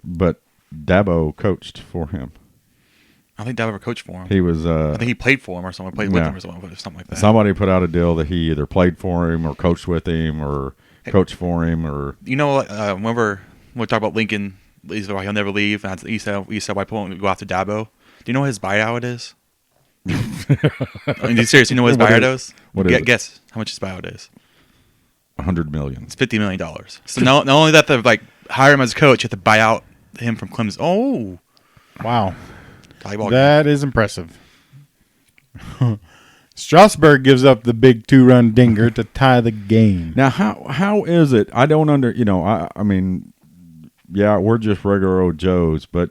S1: But Dabo coached for him.
S3: I think Dabo ever coached for him.
S1: He was.
S3: I think he played for him or something. Played with him or something like that.
S1: Somebody put out a deal that he either played for him or coached with him or coached for him or.
S3: Remember when we talk about Lincoln? He'll never leave. And he said why go after Dabo. Do you know what his buyout is? I mean, seriously, you know what his buyout is? Guess how much his buyout is.
S1: $100 million.
S3: It's $50 million. So not only that they hire him as a coach, you have to buy out him from Clemson. Oh,
S2: wow, that is impressive. Strasburg gives up the big 2-run dinger to tie the game.
S1: Now, how is it? I don't I mean, yeah, we're just regular old Joes, but.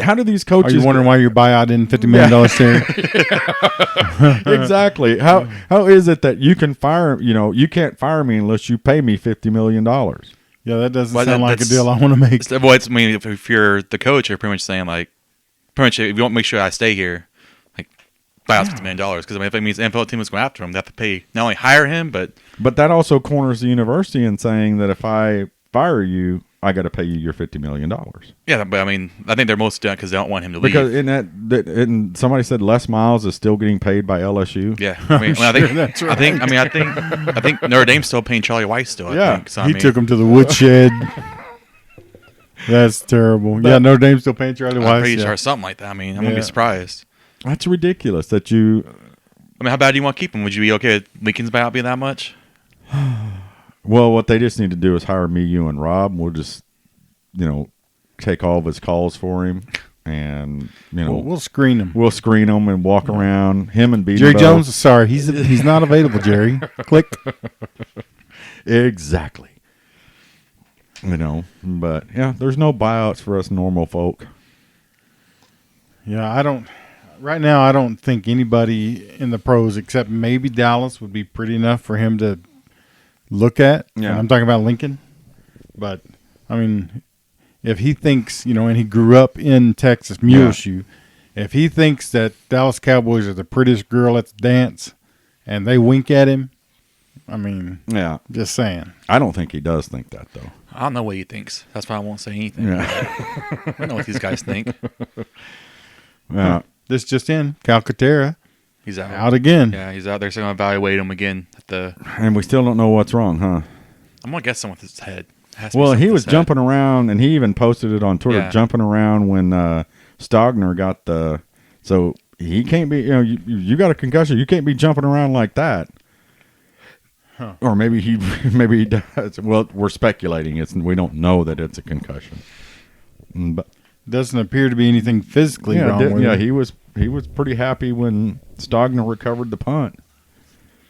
S1: how do these
S2: Are
S1: coaches?
S2: you wondering why your buyout in $50 million share?
S1: Exactly. How is it that you can fire? You can't fire me unless you pay me $50 million.
S2: Yeah, that doesn't
S3: Well,
S2: sound like a
S3: that's-
S2: deal I want to make.
S3: Well, it's, I mean, if you're the coach, you're pretty much saying like, pretty much if you want to make sure I stay here, like buy out $50 million. Because I mean, if it means the NFL team is going after him, they have to pay not only hire him, but
S1: But that also corners the university in saying that if I fire you, I got to pay you your $50 million.
S3: yeah. But I mean, I think they're most done because they don't want him to leave.
S1: Because in somebody said Les Miles is still getting paid by LSU.
S3: Yeah, I mean, I think
S2: that's right.
S3: I think Notre Dame's still paying Charlie Weiss still.
S1: Yeah.
S3: I think. So, I
S2: He
S3: mean,
S2: took him to the woodshed. That's terrible. Yeah, Notre Dame's still paying Charlie
S3: I'm
S2: Weiss.
S3: pretty
S2: Yeah.
S3: sure something like that. I mean, I'm gonna
S2: Yeah.
S3: be surprised.
S1: That's ridiculous that you.
S3: I mean, how bad do you want to keep him? Would you be okay with Lincoln's buyout being that much?
S1: Well, what they just need to do is hire me, you, and Rob. We'll just, take all of his calls for him, and
S2: We'll screen him.
S1: we'll screen him and walk around him and beat
S2: Jerry
S1: him
S2: Jones, sorry, he's not available. Jerry, click.
S1: Exactly. But yeah, there's no buyouts for us normal folk.
S2: Yeah, I don't. Right now, I don't think anybody in the pros except maybe Dallas would be pretty enough for him to look at.
S1: Yeah.
S2: And I'm talking about Lincoln, but I mean, if he thinks and he grew up in Texas, Muleshoe, if he thinks that Dallas Cowboys are the prettiest girl at the dance, and they wink at him, I mean,
S1: Yeah,
S2: just saying.
S1: I don't think he does think that though.
S3: I don't know what he thinks. That's why I won't say anything.
S1: Yeah,
S3: I don't know what these guys think.
S1: yeah.
S2: This just in, Calcaterra
S3: He's out.
S2: out again.
S3: Yeah, he's out there. So I'm gonna evaluate him again at the.
S1: And we still don't know what's wrong, huh?
S3: I'm gonna guess something with his head. Has to be
S1: Well,
S3: something
S1: he
S3: with
S1: was
S3: his head.
S1: jumping around, and he even posted it on Twitter,
S3: Yeah.
S1: jumping around when Stogner got the. So he can't be. You got a concussion. You can't be jumping around like that.
S2: Huh.
S1: Or maybe he does. Well, we're speculating. We don't know that it's a concussion. But
S2: Doesn't appear to be anything physically wrong with him.
S1: he was pretty happy when Stogner recovered the punt.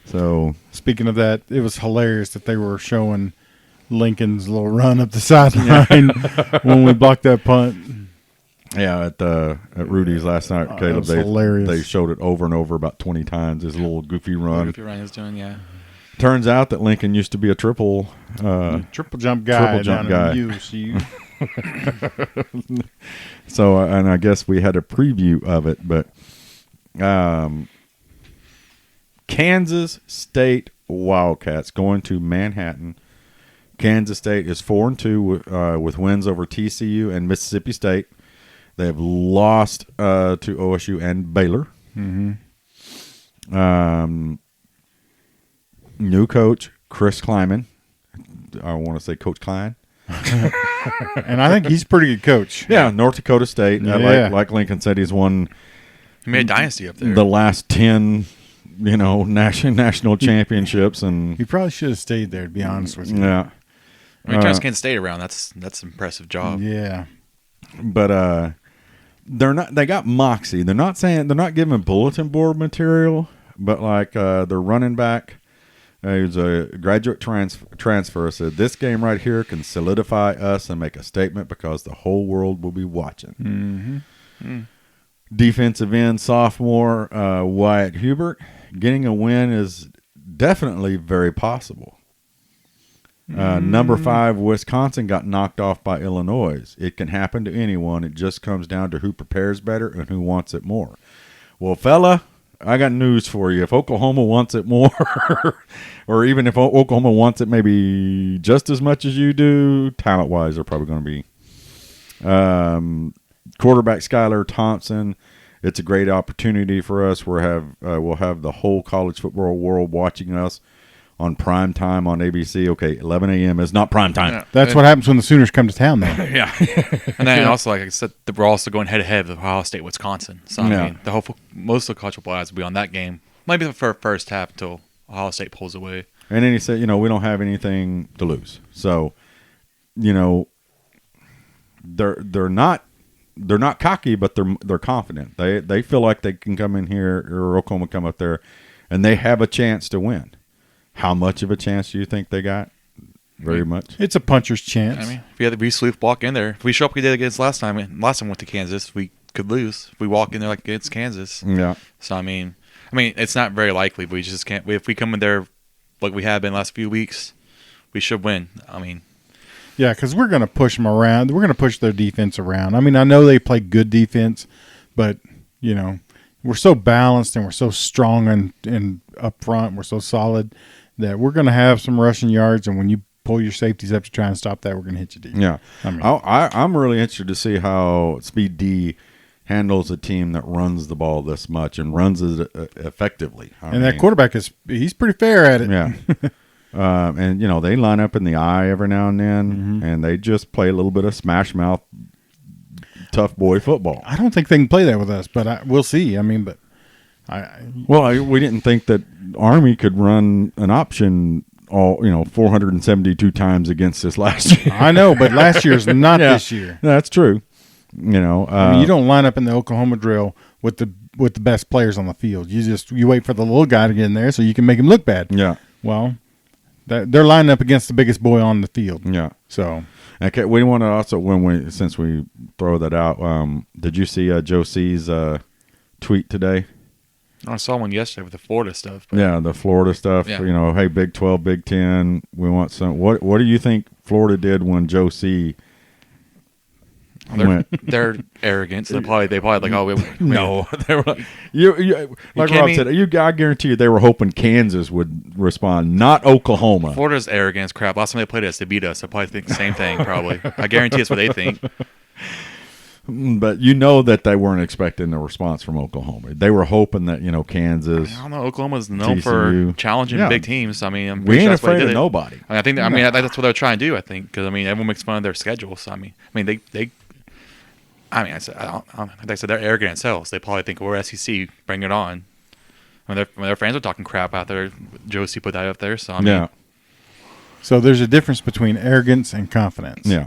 S1: So
S2: Speaking of that, it was hilarious that they were showing Lincoln's little run up the sideline when we blocked that punt.
S1: yeah, at Rudy's last night,
S2: that
S1: Caleb,
S2: was hilarious.
S1: they showed it over and over about 20 times. His little goofy run.
S3: If Ryan is doing, yeah.
S1: Turns out that Lincoln used to be a triple.
S2: Triple jump guy
S1: triple jump
S2: down
S1: guy.
S2: in UC.
S1: So, and I guess we had a preview of it, but Kansas State Wildcats going to Manhattan. Kansas State is 4-2 with wins over TCU and Mississippi State. They have lost to OSU and Baylor. New coach Chris Kleiman. I want to say Coach Klein.
S2: And I think he's a pretty good coach.
S1: Yeah, North Dakota State.
S2: Yeah.
S1: Like Lincoln said, he's won
S3: He made a dynasty up there.
S1: the last 10, national championships, and
S2: He probably should have stayed there, to be honest with you.
S1: yeah.
S3: I mean, turns Kansas State around. That's an impressive job.
S2: Yeah.
S1: But they're not. They got moxie. They're not giving bulletin board material, but like their running back, who's a graduate transfer, said this game right here can solidify us and make a statement because the whole world will be watching. Defensive end sophomore Wyatt Hubert, getting a win is definitely very possible. Number 5 Wisconsin got knocked off by Illinois. It can happen to anyone. It just comes down to who prepares better and who wants it more. Well, fella, I got news for you. If Oklahoma wants it more, or even if Oklahoma wants it maybe just as much as you do, talent-wise, they're probably going to be. Quarterback Skylar Thompson. It's a great opportunity for us. We'll have the whole college football world watching us on prime time on ABC. Okay, 11 a.m. is not prime time.
S3: Yeah.
S2: That's what happens when the Sooners come to town, though.
S3: Yeah. And then also, like I said, we're also going head-to-head with Ohio State, Wisconsin. So, I
S1: Yeah.
S3: mean, most of the college football eyes will be on that game. Maybe for the first half until Ohio State pulls away.
S1: And then he said, we don't have anything to lose. So, they're not cocky, but they're confident. They feel like they can come in here, or Oklahoma come up there, and they have a chance to win. How much of a chance do you think they got? very much.
S2: It's a puncher's chance.
S3: I mean, if we had the Reese Sleuth walk in there, if we show up, we did against last time. Last time we went to Kansas, we could lose. If we walk in there like against Kansas.
S1: Yeah.
S3: So I mean, it's not very likely. But we just can't. If we come in there like we have been the last few weeks, we should win. I mean,
S2: yeah, because we're going to push them around. We're going to push their defense around. I mean, I know they play good defense, but we're so balanced and we're so strong and up front. We're so solid that we're going to have some rushing yards. And when you pull your safeties up to try and stop that, we're going to hit you deep.
S1: Yeah.
S2: I mean,
S1: I'm really interested to see how Speed D handles a team that runs the ball this much and runs it effectively.
S2: That quarterback he's pretty fair at it.
S1: Yeah. And they line up in the eye every now and then, and they just play a little bit of smash mouth, tough boy football.
S2: I don't think they can play that with us, but we'll see. I mean, but
S1: we didn't think that Army could run an option 472 times against us last year.
S2: I know, but last year's not this year.
S1: That's true.
S2: I mean, you don't line up in the Oklahoma drill with the best players on the field. You wait for the little guy to get in there so you can make him look bad.
S1: Yeah.
S2: Well, they're lining up against the biggest boy on the field.
S1: Yeah.
S2: So
S1: okay, we want to also since we throw that out, did you see Joe C's tweet today?
S3: I saw one yesterday with the Florida stuff. But
S1: Yeah, the Florida stuff.
S3: Yeah.
S1: Hey, Big 12, Big 10, we want some. What do you think Florida did when Joe C went?
S3: They're arrogant. So they probably like,
S1: No, they were like, like Rob said. I guarantee you, they were hoping Kansas would respond, not Oklahoma.
S3: Florida's arrogance crap. Last time they played us, they beat us. I probably think the same thing. Probably, I guarantee it's what they think.
S1: But that they weren't expecting a response from Oklahoma. They were hoping that Kansas.
S3: I don't know. Oklahoma's known
S1: TCU.
S3: for challenging big teams. I mean, I'm
S1: We
S3: pretty
S1: ain't
S3: sure that's what they
S1: afraid of
S3: did.
S1: nobody.
S3: I mean, that's what they're trying to do. I think because everyone makes fun of their schedule. So they. I said, like I said, they're arrogant themselves. They probably think we're SEC. Bring it on. When their fans are talking crap out there, Josie put that up there. So
S1: Yeah.
S2: So there's a difference between arrogance and confidence.
S1: Yeah.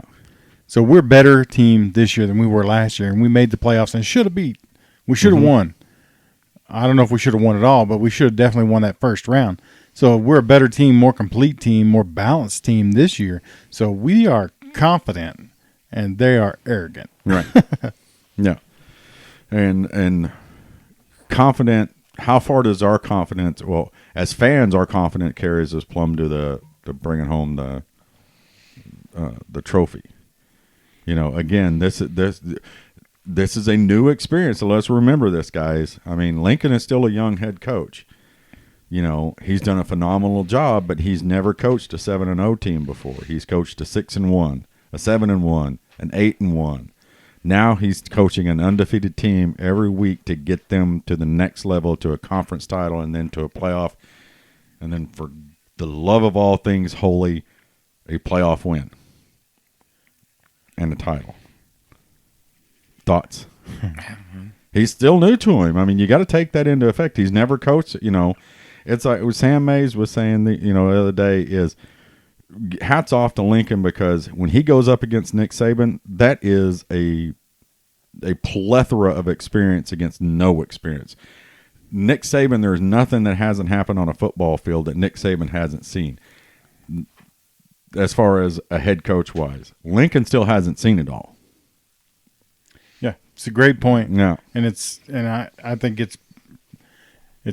S2: So we're a better team this year than we were last year, and we made the playoffs and should have beat. We should have won. I don't know if we should have won it all, but we should have definitely won that first round. So we're a better team, more complete team, more balanced team this year. So we are confident, and they are arrogant.
S1: Right. Yeah. And confident. How far does our confidence? Well, as fans, our confidence carries us plumb to bringing home the trophy. Again, this is a new experience. So let's remember this, guys. I mean, Lincoln is still a young head coach. He's done a phenomenal job, but he's never coached a 7-0 team before. He's coached a 6-1, a 7-1, an 8-1. Now he's coaching an undefeated team every week to get them to the next level, to a conference title, and then to a playoff. And then, for the love of all things holy, a playoff win and a title. Thoughts? He's still new to him. I mean, you got to take that into effect. He's never coached. It's like Sam Mays was saying the other day is, hats off to Lincoln, because when he goes up against Nick Saban, that is a plethora of experience against no experience. Nick Saban, there's nothing that hasn't happened on a football field that Nick Saban hasn't seen, as far as a head coach wise. Lincoln still hasn't seen it all.
S2: Yeah, it's a great point.
S1: Yeah,
S2: and I think it's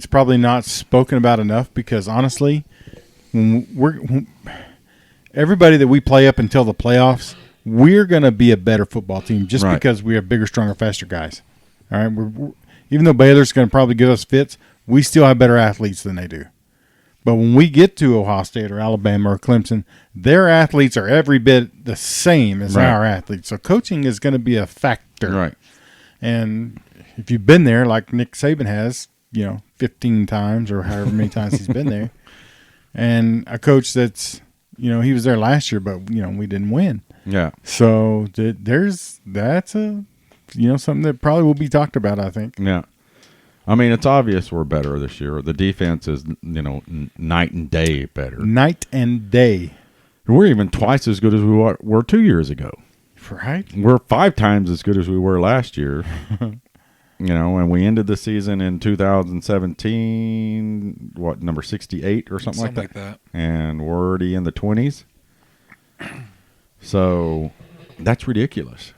S2: probably not spoken about enough, because honestly, everybody that we play up until the playoffs, we're going to be a better football team just
S1: Right.
S2: because we have bigger, stronger, faster guys. All right, even though Baylor's going to probably give us fits, we still have better athletes than they do. But when we get to Ohio State or Alabama or Clemson, their athletes are every bit the same as
S1: Right.
S2: our athletes. So coaching is going to be a factor.
S1: right.
S2: And if you've been there like Nick Saban has, 15 times or however many times he's been there, and a coach that's, he was there last year, but, we didn't win.
S1: Yeah.
S2: So that's something that probably will be talked about, I think.
S1: Yeah. I mean, it's obvious we're better this year. The defense is, night and day better.
S2: Night and day.
S1: We're even twice as good as we were 2 years ago.
S2: Right?
S1: We're 5 times as good as we were last year. And we ended the season in 2017, number 68 or something like that.
S3: Like that.
S1: And we're already in the 20s. So that's ridiculous.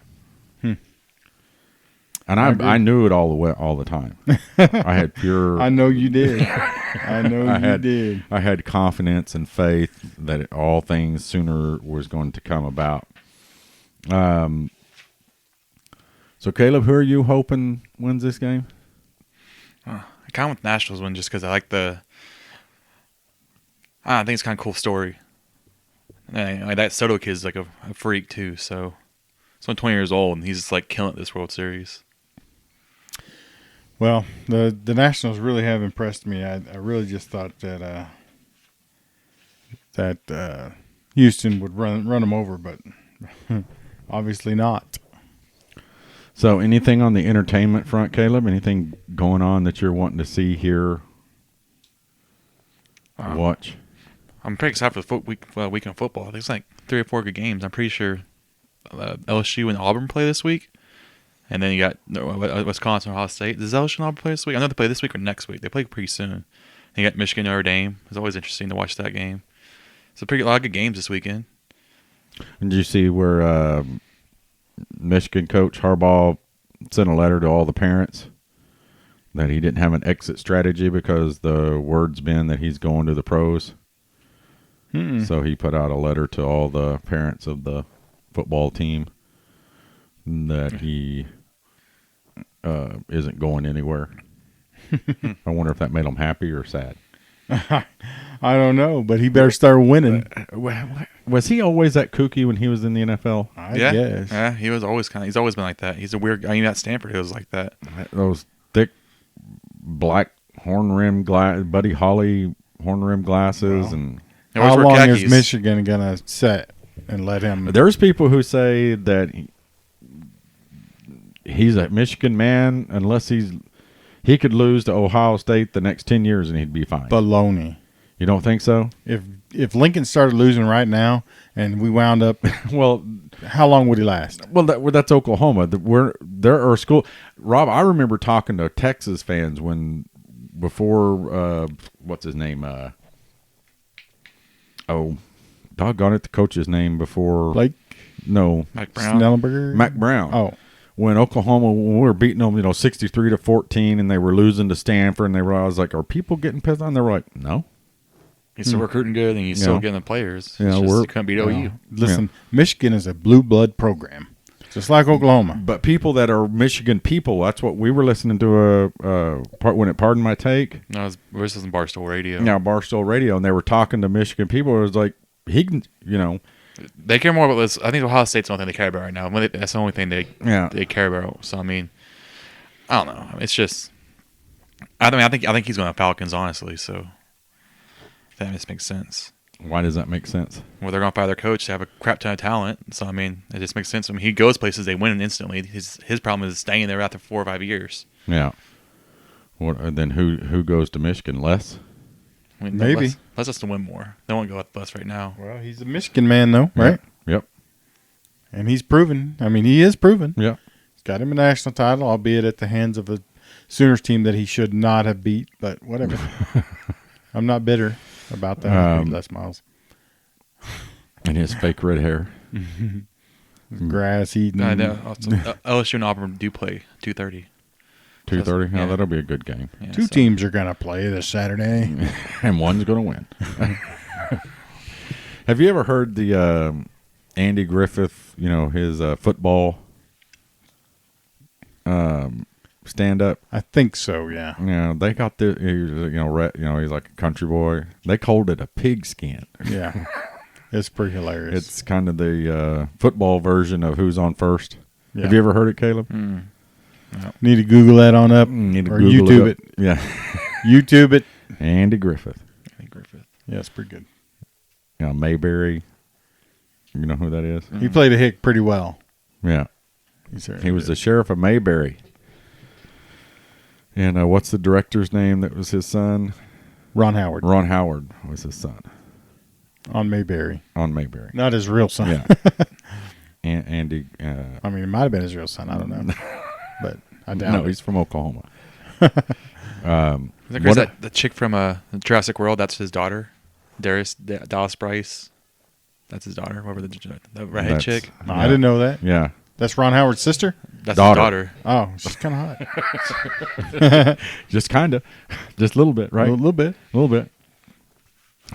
S1: And
S2: I agree.
S1: I knew it all the time. I had pure.
S2: I know you did. I know you did.
S1: I had confidence and faith that all things Sooner was going to come about. So Caleb, who are you hoping wins this game?
S3: I kind of want the Nationals win just because I like I think it's kind of a cool story. And that Soto kid's like a freak too. So he's only 20 years old and he's just like killing it this World Series.
S2: Well, the Nationals really have impressed me. I really just thought that Houston would run them over, but obviously not.
S1: So anything on the entertainment front, Caleb? Anything going on that you're wanting to see, hear, watch?
S3: I'm pretty excited for the weekend football. I think it's like 3 or 4 good games. I'm pretty sure LSU and Auburn play this week. And then you got Wisconsin, Ohio State. Does LSU and Auburn play this week? I know they play this week or next week. They play pretty soon. And you got Michigan, Notre Dame. It's always interesting to watch that game. So a lot of good games this weekend.
S1: And did you see where Michigan coach Harbaugh sent a letter to all the parents that he didn't have an exit strategy because the word's been that he's going to the pros? So he put out a letter to all the parents of the football team that he isn't going anywhere. I wonder if that made him happy or sad.
S2: I don't know, but he better start winning.
S1: Was he always that kooky when he was in the NFL?
S2: I guess.
S3: Yeah, he's always been like that. He's a weird guy. Even at Stanford, he was like that.
S1: Those thick black horn rim Buddy Holly horn rim glasses.
S2: Well,
S1: and
S2: how long
S3: khakis.
S2: is Michigan going to set and let him?
S1: There's people who say that he's a Michigan man unless he could lose to Ohio State the next 10 years and he'd be fine.
S2: Baloney.
S1: You don't think so?
S2: If Lincoln started losing right now and we wound up,
S1: Well,
S2: how long would he last?
S1: well, that's Oklahoma. There are school. Rob, I remember talking to Texas fans before what's his name? Doggone it, the coach's name before.
S2: Like
S1: No.
S3: Mike Brown.
S2: Snellenberger?
S1: Mac Brown.
S2: Oh.
S1: When Oklahoma, when we were beating them, 63-14, and they were losing to Stanford, and I was like, are people getting pissed on? They were like, no.
S3: He's still recruiting good, and he's still getting the players.
S1: Yeah,
S3: You couldn't beat OU.
S2: Listen, Michigan is a blue blood program, just like Oklahoma.
S1: But people that are Michigan people, that's what we were listening to Pardon My Take.
S3: No, this isn't Barstool Radio.
S1: Now Barstool Radio, and they were talking to Michigan people. It was like, he can,
S3: They care more about this. I think Ohio State's the only thing they care about right now. That's the only thing they care about. So I mean, I don't know. It's just, I think he's going to Falcons, honestly. So that just makes sense.
S1: Why does that make sense?
S3: Well, they're going to fire their coach. They have a crap ton of talent. So I mean, it just makes sense. I mean, he goes places, they win instantly. His problem is staying there after 4 or 5 years.
S1: Yeah. Then who goes to Michigan? Les?
S3: I mean,
S2: Maybe.
S3: Les has to win more. They won't go with Les right now.
S2: Well, he's a Michigan man, though, right?
S1: Yep.
S2: And he's proven. I mean, he is proven.
S1: Yep.
S2: He's got him a national title, albeit at the hands of a Sooners team that he should not have beat, but whatever. I'm not bitter about that. Les Miles.
S1: And his fake red hair.
S2: Grass eating.
S3: I know. LSU and Auburn do play 2:30.
S1: 2:30.
S3: Yeah.
S1: Oh, that'll be a good game.
S3: Yeah,
S2: Two teams are going to play this Saturday.
S1: And one's going to win. Have you ever heard the Andy Griffith, his football stand-up?
S2: I think so, yeah.
S1: They got the, he's like a country boy. They called it a pigskin.
S2: Yeah. It's pretty hilarious.
S1: It's kind of the football version of Who's on First.
S2: Yeah.
S1: Have you ever heard it, Caleb?
S2: No. Need to Google that on up.
S1: Need to
S2: or
S1: Google
S2: YouTube it.
S1: Yeah.
S2: YouTube it.
S1: Andy Griffith.
S3: Andy Griffith.
S2: Yeah, it's pretty good.
S1: Mayberry. You know who that is?
S2: He played a hick pretty well.
S1: Yeah. He was the sheriff of Mayberry. And what's the director's name that was his son?
S2: Ron Howard.
S1: Ron Howard was his son.
S2: On Mayberry.
S1: On Mayberry.
S2: Not his real son.
S1: Yeah. Andy.
S2: I mean, it might have been his real son. I don't know. But I doubt
S1: No,
S2: it.
S1: he's from Oklahoma.
S3: There's the chick from Jurassic World. That's his daughter, Dallas Bryce. That's his daughter. Whoever the redhead chick.
S2: No, I didn't know that.
S1: Yeah.
S2: That's Ron Howard's sister?
S3: That's
S1: Daughter.
S3: his daughter.
S2: Oh, she's kind of hot.
S1: Just kind of. Just a little bit, right?
S2: A little bit.
S1: A little bit.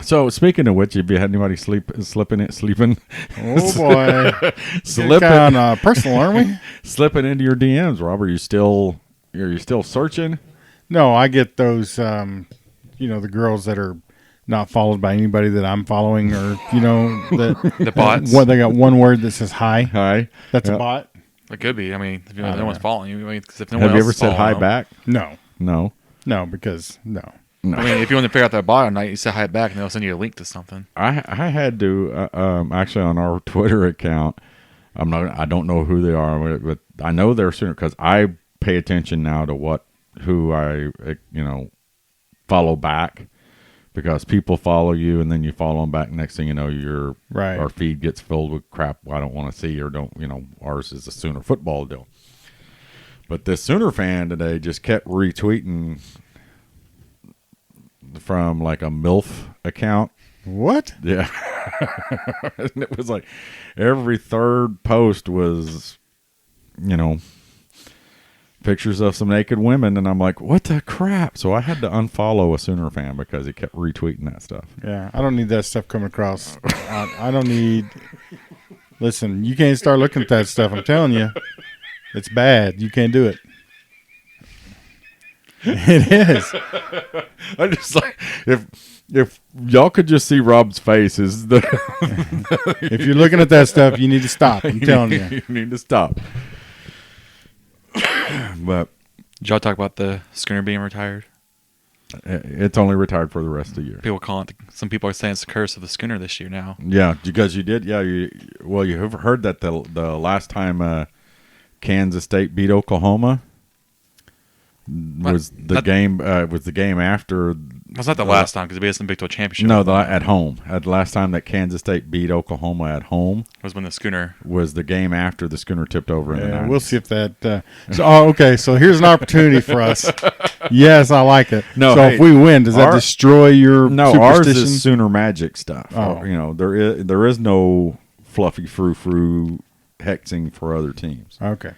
S1: So, speaking of which, have you had anybody sleeping?
S2: Oh, boy.
S1: Slipping.
S2: Kind of personal, aren't we?
S1: Slipping into your DMs, Rob. Are you still searching?
S2: No, I get those, the girls that are not followed by anybody that I'm following, or
S3: The bots.
S2: What they got one word that says hi.
S1: Hi.
S2: That's
S1: Yep.
S2: a bot.
S3: It could be. I mean, if
S2: I
S3: no
S2: don't
S3: one's
S2: know.
S3: following you, because if no one
S1: Have you
S3: else
S1: ever
S3: is
S1: said hi
S3: following them-
S1: back?
S2: No,
S1: No.
S2: because no.
S1: No.
S3: I mean, if you want to figure out that bot at night, you say hi back, and they'll send you a link to something.
S1: I had to actually on our Twitter account. I don't know who they are, but I know they're Sooner because I pay attention now to who I follow back, because people follow you and then you follow them back. Next thing you know,
S2: Right.
S1: our feed gets filled with crap I don't want to see or don't. Ours is a Sooner football deal. But this Sooner fan today just kept retweeting from like a MILF account.
S2: What?
S1: Yeah. And it was like every third post was, pictures of some naked women. And I'm like, what the crap? So I had to unfollow a Sooner fan because he kept retweeting that stuff.
S2: Yeah, I don't need that stuff coming across. I don't need. Listen, you can't start looking at that stuff. I'm telling you, it's bad. You can't do it. It is.
S1: I just like, if y'all could just see Rob's face,
S2: If you're looking at that stuff, you need to stop. I'm telling you.
S1: you need to stop. But
S3: Did y'all talk about the Schooner being retired?
S1: it's only retired for the rest of the year.
S3: People call it. Some people are saying it's the curse of the Schooner this year now.
S1: Yeah, because you did. Yeah, you have heard that the last time Kansas State beat Oklahoma was the game after.
S3: It's not the last time because it was in the Big 12 championship.
S1: No, at home. The last time that Kansas State beat Oklahoma at home
S3: was when the Schooner.
S1: was the game after the Schooner tipped over in the
S2: Yeah,
S1: 90s.
S2: we'll see if that. Okay. So here's an opportunity for us. Yes, I like it.
S1: No,
S2: so
S1: hey,
S2: if we win, does that destroy your
S1: No, ours
S2: superstition?
S1: is Sooner magic stuff.
S2: Oh.
S1: There is no fluffy frou-frou hexing for other teams.
S2: Okay.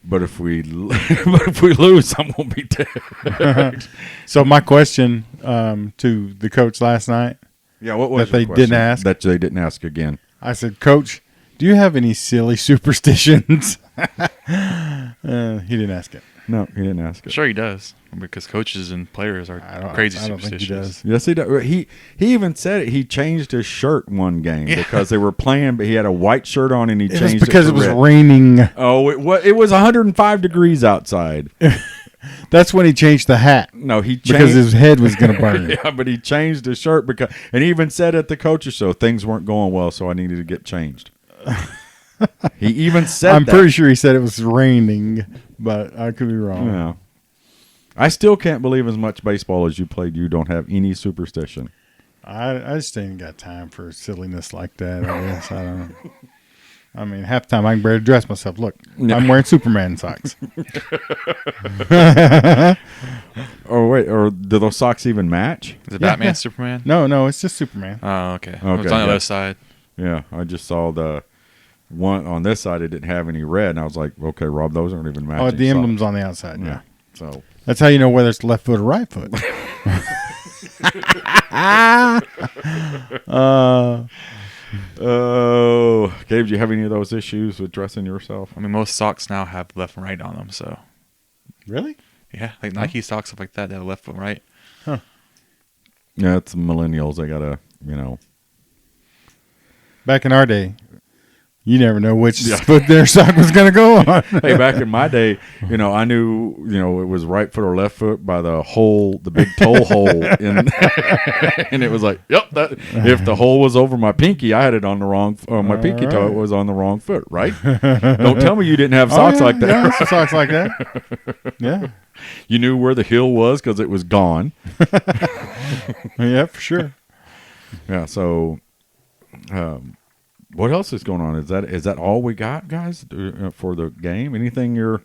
S1: But if we lose, I won't be dead.
S2: So my question to the coach last night,
S1: Yeah, what was
S2: That
S1: your
S2: they
S1: question?
S2: didn't ask?
S1: That they didn't ask again.
S2: I said, Coach, do you have any silly superstitions? He didn't ask it.
S1: No, he didn't ask it.
S3: Sure, he does because coaches and players are crazy
S2: I don't think he
S3: superstitious.
S2: does.
S1: Yes, he does. He even said it. He changed his shirt one game because they were playing, but he had a white shirt on and he
S2: It was
S1: changed
S2: because
S1: it
S2: it
S1: to
S2: was
S1: red.
S2: raining.
S1: Oh, it was 105 degrees outside.
S2: That's when he changed the hat
S1: No, he changed
S2: because his head was going to burn.
S1: Yeah, but he changed his shirt and he even said at the coaches show things weren't going well, so I needed to get changed. He even said
S2: I'm
S1: that.
S2: pretty sure he said it was raining, but I could be wrong.
S1: Yeah. I still can't believe as much baseball as you played, you don't have any superstition.
S2: I just ain't got time for silliness like that, I guess. I don't know. I mean, half the time I can barely dress myself. Look, I'm wearing Superman socks.
S1: Or do those socks even match?
S3: Is it Batman, Superman?
S2: No, it's just Superman.
S3: Oh, okay.
S1: Okay,
S3: It's on the
S1: yeah.
S3: other side.
S1: Yeah, I just saw the one on this side. It didn't have any red, and I was like, okay, Rob, those aren't even matching.
S2: Oh, the
S1: socks.
S2: emblem's on the outside. Yeah.
S1: So
S2: That's how you know whether it's left foot or right foot.
S1: oh, Gabe, do you have any of those issues with dressing yourself?
S3: I mean, most socks now have left and right on them. So
S2: Really?
S3: yeah, like Nike socks, stuff like that, they have left and right.
S1: Yeah, it's millennials. They gotta,
S2: Back in our day, you never know which foot their sock was going to go on.
S1: Hey, back in my day, I knew, it was right foot or left foot by the hole, the big toe hole, and it was like, yep, that if the hole was over my pinky, I had it on the wrong, my pinky toe, it was on the wrong foot, right? Don't tell me you didn't have socks like that.
S2: Yeah, some socks like that. Yeah.
S1: You knew where the heel was because it was gone.
S2: Yeah, for sure.
S1: Yeah. So, what else is going on? Is that all we got, guys, for the game? Anything you're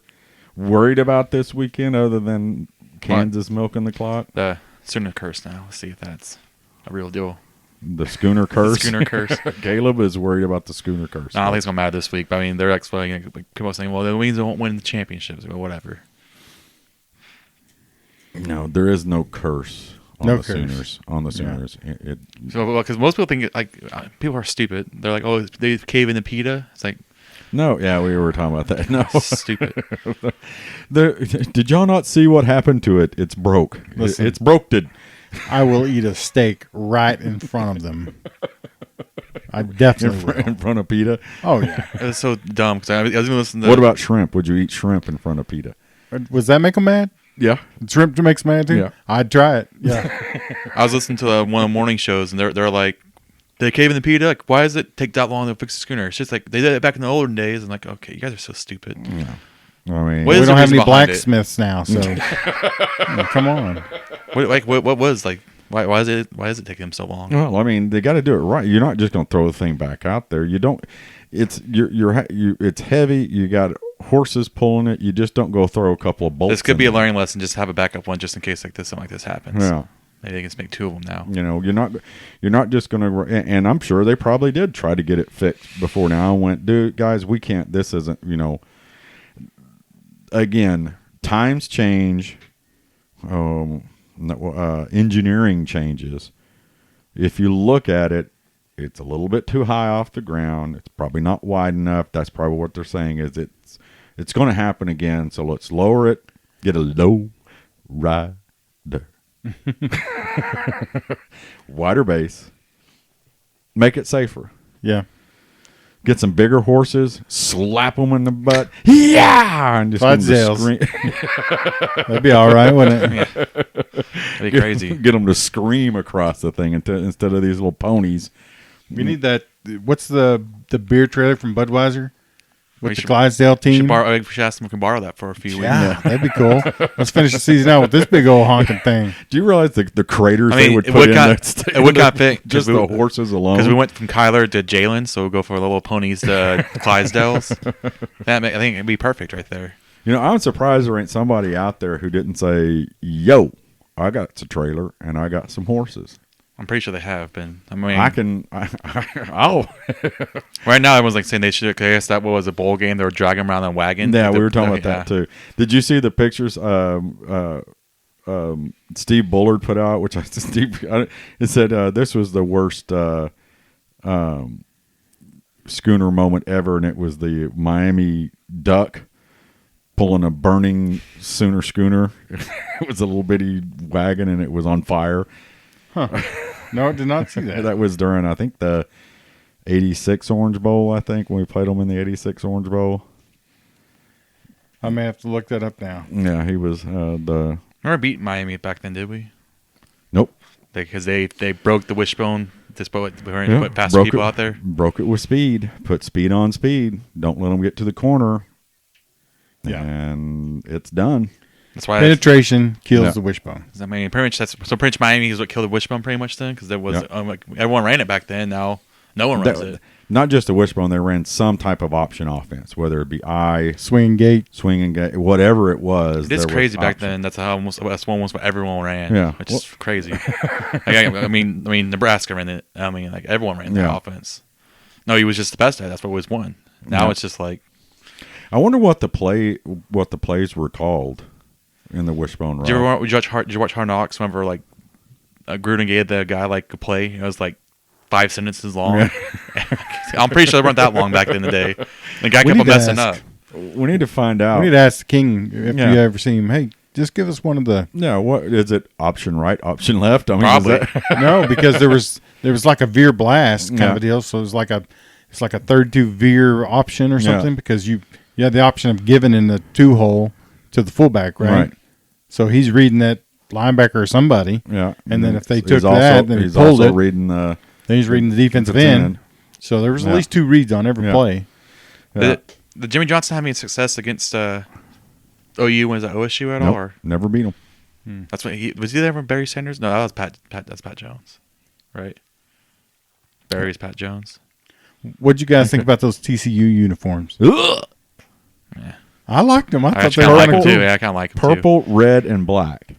S1: worried about this weekend other than Kansas milking the clock?
S3: The Schooner curse now. Let's see if that's a real deal.
S1: The Schooner curse.
S3: Schooner curse.
S1: Caleb is worried about the Schooner curse.
S3: No, I don't think it's gonna matter this week. But I mean, they're explaining. Like, people are saying, "Well, the Wings won't win the championships." Well, whatever.
S1: No, there is no curse on
S2: No
S1: the
S2: curse.
S1: Sooners. On the Sooners,
S3: So, because most people think people are stupid. They're like, "Oh, they cave into PETA." It's like,
S1: no, yeah, we were talking about that. No,
S3: stupid.
S1: Did y'all not see what happened to it? It's broke.
S2: Listen.
S1: It's broke.
S2: I will eat a steak right in front of them. I definitely will.
S1: In front of PETA.
S2: Oh, yeah.
S3: It was so dumb because I was gonna listen to.
S1: What about shrimp? Would you eat shrimp in front of PETA?
S2: Was that make them mad?
S1: Yeah.
S2: Shrimp to makes mad too?
S1: Yeah.
S2: I'd try it. Yeah.
S3: I was listening to one of the morning shows, and they're like, they cave in the PETA. Like, why does it take that long to fix the Schooner? It's just like they did it back in the olden days. And like, okay, you guys are so stupid.
S1: Yeah. I mean,
S3: What
S2: We
S3: is
S2: don't
S3: the
S2: have
S3: reason
S2: any
S3: behind it?
S2: blacksmiths now, so come on.
S3: What was like? Why is it taking them so long?
S1: well, I mean, they got to do it right. You're not just going to throw the thing back out there. You don't. It's it's heavy. You got horses pulling it. You just don't go throw a couple of bolts.
S3: This could
S1: in
S3: be a
S1: there.
S3: learning lesson. Just have a backup one, just in case something like this happens.
S1: Yeah.
S3: Maybe they can just make two of them now.
S1: You know, you're not just going to, and I'm sure they probably did try to get it fixed before now and went, dude, guys, we can't, this isn't, again, times change, engineering changes. If you look at it, it's a little bit too high off the ground. It's probably not wide enough. That's probably what they're saying is it's going to happen again. So let's lower it, get a low rider. Wider base, make it safer.
S2: Yeah.
S1: Get some bigger horses, slap them in the butt, yeah, and just get 'em to
S2: Clydesdales.
S1: scream.
S2: That'd be all right, wouldn't it?
S3: That'd be crazy.
S1: Get them to scream across the thing instead of these little ponies.
S2: We need that. What's the beer trailer from Budweiser with
S3: We
S2: the
S3: should-
S2: Clydesdale team?
S3: We should ask them if we can borrow that for a few weeks.
S2: Yeah, that'd be cool. Let's finish the season out with this big old honking thing.
S1: Do you realize the craters
S3: I
S1: they
S3: mean,
S1: would
S3: it
S1: put
S3: would
S1: in
S3: kind
S1: that
S3: it would kind of fit
S1: just the horses alone?
S3: because we went from Kyler to Jalen, so we'll go for little ponies to Clydesdales. I think it'd be perfect right there.
S1: I'm surprised there ain't somebody out there who didn't say, "Yo, I got a trailer and I got some horses.
S3: I'm pretty sure they have been. I mean,
S1: I'll."
S3: right now everyone's like saying they should. I guess that was a bowl game. They were dragging them around on a wagon.
S1: Yeah, we were talking about that too. Did you see the pictures Steve Bullard put out? Which it said this was the worst schooner moment ever, and it was the Miami Duck pulling a burning Sooner schooner. It was a little bitty wagon, and it was on fire.
S2: No, I did not see that.
S1: That was during, I think, the 86 Orange Bowl, I think, when we played them in the 86 Orange Bowl.
S2: I may have to look that up now.
S1: Yeah, he was the...
S3: Never beat Miami back then, did we?
S1: Nope.
S3: Because they broke the wishbone. Put past
S1: broke
S3: people
S1: it,
S3: out there.
S1: Broke it with speed. Put speed on speed. Don't let them get to the corner.
S2: Yeah.
S1: And it's done.
S3: That's why.
S2: Penetration kills
S1: Yeah.
S2: the wishbone.
S3: I mean, pretty much Miami is what killed the wishbone pretty much then, because there was everyone ran it back then. Now no one runs it.
S1: Not just a wishbone. They ran some type of option offense, whether it be
S2: Swing gate.
S1: swing and gate, whatever it was.
S3: It's
S1: there was
S3: crazy back
S1: option.
S3: then. That's almost what everyone ran.
S1: Yeah.
S3: Which is crazy. I mean, Nebraska ran it. I mean, like everyone ran that
S1: Yeah.
S3: offense. No, he was just the best at it. That's what always won. Now
S1: Yeah.
S3: it's just like
S1: I wonder what the plays were called in the wishbone run.
S3: did you watch Hard Knocks? Whenever like Gruden gave the guy like a play, it was like 5 sentences long.
S1: Yeah.
S3: I'm pretty sure they weren't that long back in the day. The guy
S2: We
S3: kept
S2: need
S3: on
S2: to
S3: messing
S2: ask.
S3: up.
S1: We need to find out.
S2: We need to ask the king if
S1: Yeah.
S2: you ever seen him. Hey, just give us one of the.
S1: Yeah, what is it? Option right, option left? I mean, is
S3: Probably.
S1: that-
S2: No, because there was like a veer blast kind of a deal. So it's like a third to veer option or
S1: Yeah.
S2: something because you had the option of giving in the 2-hole to the fullback, right?
S1: Right.
S2: So he's reading that linebacker or somebody.
S1: Yeah,
S2: And then if they
S1: He's
S2: took
S1: also-
S2: that, then he
S1: he's
S2: pulled
S1: also
S2: it.
S1: reading the
S2: Then he's reading the defensive
S1: defensive
S2: end. So there was at
S1: Yeah.
S2: least 2 reads on every
S1: Yeah.
S2: play.
S1: Yeah.
S3: Did Jimmy Johnson have any success against OU? Was that OSU at all?
S1: Nope,
S3: Or
S1: never beat him.
S3: that's what was he there from Barry Sanders? No, that was Pat. That's Pat Jones, right? Barry's Pat Jones.
S2: What'd you guys think about those TCU uniforms?
S3: Yeah.
S2: I liked them. I
S3: I
S2: thought
S3: actually
S2: they
S3: kind
S2: were
S3: of like him
S2: cool.
S3: too. Yeah, I kind of like him too.
S1: Purple, red, and black.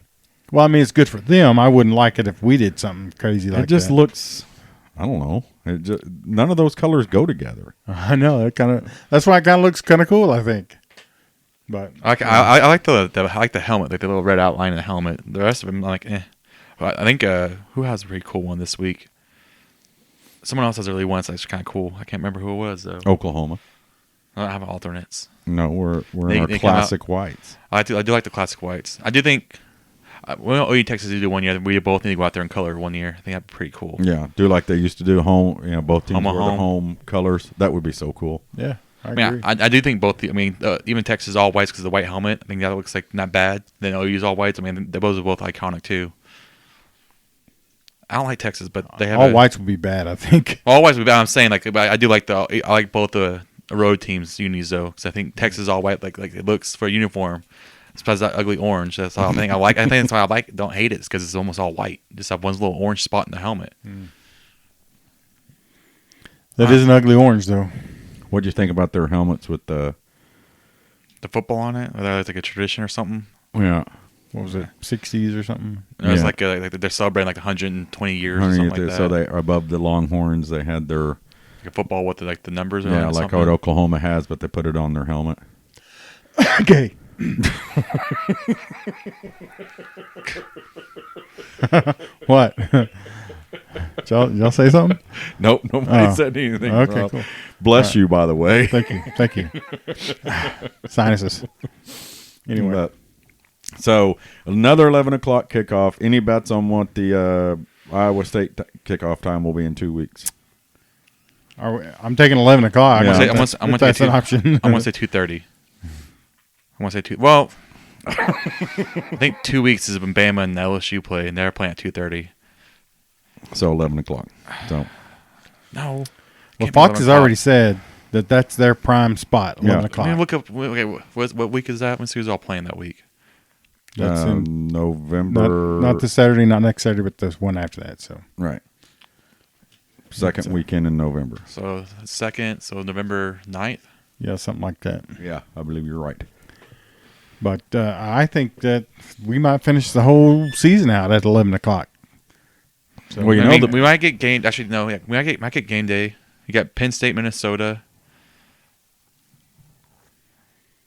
S2: Well, I mean, it's good for them. I wouldn't like it if we did something crazy like
S1: It just
S2: that.
S1: looks. I don't know. None of those colors go together.
S2: I know that's why it kind of looks kind of cool. I think. But
S3: I like the helmet, like the little red outline of the helmet. The rest of them, like, eh. But I think who has a pretty cool one this week? Someone else has a really one that's kind of cool. I can't remember who it was though.
S1: Oklahoma.
S3: I don't have alternates.
S1: No, we're in our classic whites.
S3: I do like the classic whites. I do think OU Texas do 1 year. We both need to go out there in color 1 year. I think that'd be pretty cool.
S1: Yeah, do like they used to do home. Both teams wear
S3: Home.
S1: their home colors. That would be so cool.
S2: yeah, I
S3: I
S2: agree.
S3: mean, I do think both. Even Texas all whites because of the white helmet. I think that looks like not bad. Then OU's all whites. I mean, those are both iconic too. I don't like Texas, but they have
S2: all whites would be bad. I think.
S3: all whites. But I'm saying like I do like I like both the road teams unis though because I think Texas all white like it looks for a uniform. Besides that ugly orange, that's all I think I like. I think that's why I like. Don't hate it. It's because it's almost all white. Just have one little orange spot in the helmet.
S2: That is an ugly orange though.
S1: What do you think about their helmets with the
S3: football on it? Or that's like a tradition or something.
S1: Yeah.
S2: What was it? 60s or something.
S3: It was
S1: Yeah.
S3: like they're celebrating like 120 years or something like that.
S1: So they above the Longhorns, they had their
S3: like a football with the numbers.
S1: yeah,
S3: on it,
S1: like
S3: something.
S1: what Oklahoma has, but they put it on their helmet.
S2: Okay. What? Y'all say something?
S1: Nope, nobody
S2: Oh.
S1: said anything.
S2: Okay,
S1: Rob.
S2: cool.
S1: Bless you, by the way.
S2: Thank you. Sinuses. Anyway,
S1: But- so another 11 o'clock kickoff. Any bets on what the Iowa State kickoff time will be in 2 weeks?
S2: I'm taking 11 o'clock.
S1: Yeah.
S3: I'm gonna
S2: That's
S3: say
S2: an option.
S3: I'm gonna say 2:30. I want to say two. Well, I think 2 weeks has been Bama and LSU play, and they're playing at 2:30.
S1: So 11 o'clock. So
S3: No.
S2: Well,
S3: Can't be
S2: Fox
S3: 11
S2: has
S3: o'clock.
S2: already said that that's their prime spot, 11
S1: Yeah.
S2: o'clock.
S3: I mean, look up. Okay, what week is that? Let's see who's all playing that week.
S2: That's in
S1: November.
S2: not this Saturday, not next Saturday, but the one after that. So
S1: right. Second weekend in November.
S3: So second, so November 9th.
S2: yeah, something like that.
S1: Yeah, I believe you're right.
S2: But I think that we might finish the whole season out at 11 o'clock. So,
S1: Well, you
S3: I
S1: know
S3: mean,
S1: that
S3: we might get game. Actually, no. Yeah, we might get game day. You got Penn State, Minnesota,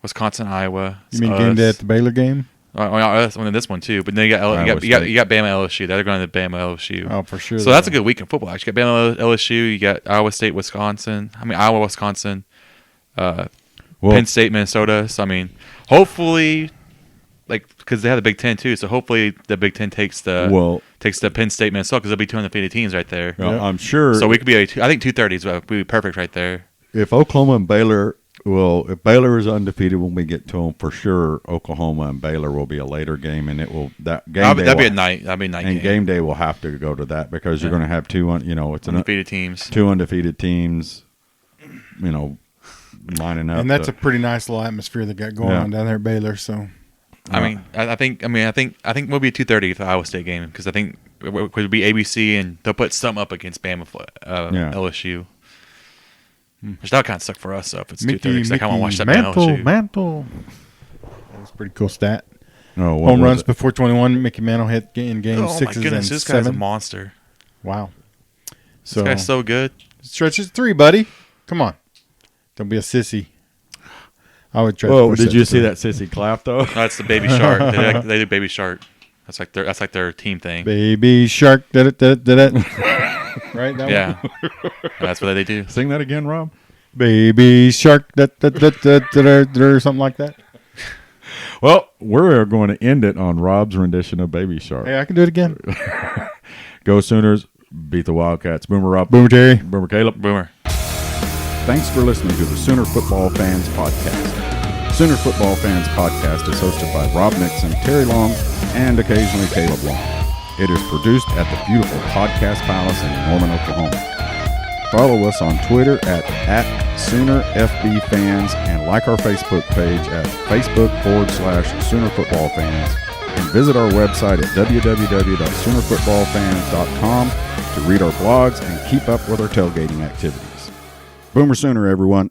S3: Wisconsin, Iowa.
S2: you mean
S3: It's
S2: game
S3: us.
S2: day at the Baylor game?
S3: That's one of this one too. But then you got
S1: Iowa
S3: you got
S1: State.
S3: Bama LSU. They're going to Bama LSU.
S2: Oh, for sure.
S3: So that's a good week in football. Actually, you got Bama LSU. You got Iowa State, Wisconsin. Iowa, Wisconsin,
S1: well,
S3: Penn State, Minnesota. So I mean, hopefully, like because they have the Big Ten too. So hopefully the Big Ten takes the Penn State, Minnesota because there'll be two undefeated teams right there.
S1: well,
S2: Yep.
S1: I'm sure.
S3: So we could be. I think 2:30 would be perfect right there.
S1: if Oklahoma and Baylor, if Baylor is undefeated when we get to them, for sure, Oklahoma and Baylor will be a later game, and it will that game.
S3: That'd be a night. That'd be a night
S1: And game day will have to go to that because you're
S3: Yeah.
S1: going to have it's
S3: Undefeated teams.
S1: two undefeated teams, lining up.
S2: and that's a pretty nice little atmosphere they got going
S1: Yeah.
S2: on down there at Baylor. So
S3: I think we'll be a 2:30 for the Iowa State game because I think it would be ABC and they'll put some up against Bama, LSU. Which that kind of suck for us though if it's 2:30 because I kind of want to watch that Bama LSU.
S2: Mantle. That was a pretty cool stat.
S1: no what
S2: Home
S1: was
S2: runs
S1: it?
S2: before 21. Mickey Mantle hit in game
S3: Oh my
S2: sixes
S3: goodness,
S2: and
S3: this guy's a
S2: 7.
S3: monster.
S2: Wow.
S3: This guy's so good.
S2: Stretches 3, buddy. Come on. Don't be a sissy. I would try. to
S1: Whoa!
S2: push
S1: Did
S2: that
S1: you
S2: to
S1: see
S2: 3.
S1: that sissy clap though?
S3: That's the Baby Shark. They do Baby Shark. That's like their team thing.
S2: Baby shark. Did it. Right. That
S3: Yeah,
S2: one?
S3: that's what they do.
S1: Sing that again, Rob.
S2: Baby shark. Or something like that.
S1: Well, we're going to end it on Rob's rendition of Baby Shark.
S2: Hey, I can do it again.
S1: Go Sooners! Beat the Wildcats. Boomer Rob.
S2: Boomer Terry.
S1: Boomer Caleb.
S3: Boomer.
S1: Thanks for listening to the Sooner Football Fans Podcast. Sooner Football Fans Podcast is hosted by Rob Nixon, Terry Long, and occasionally Caleb Long. It is produced at the beautiful Podcast Palace in Norman, Oklahoma. Follow us on Twitter at SoonerFBFans and like our Facebook page at Facebook.com/Sooner Football Fans. And visit our website at www.SoonerFootballFans.com to read our blogs and keep up with our tailgating activities. Boomer Sooner, everyone.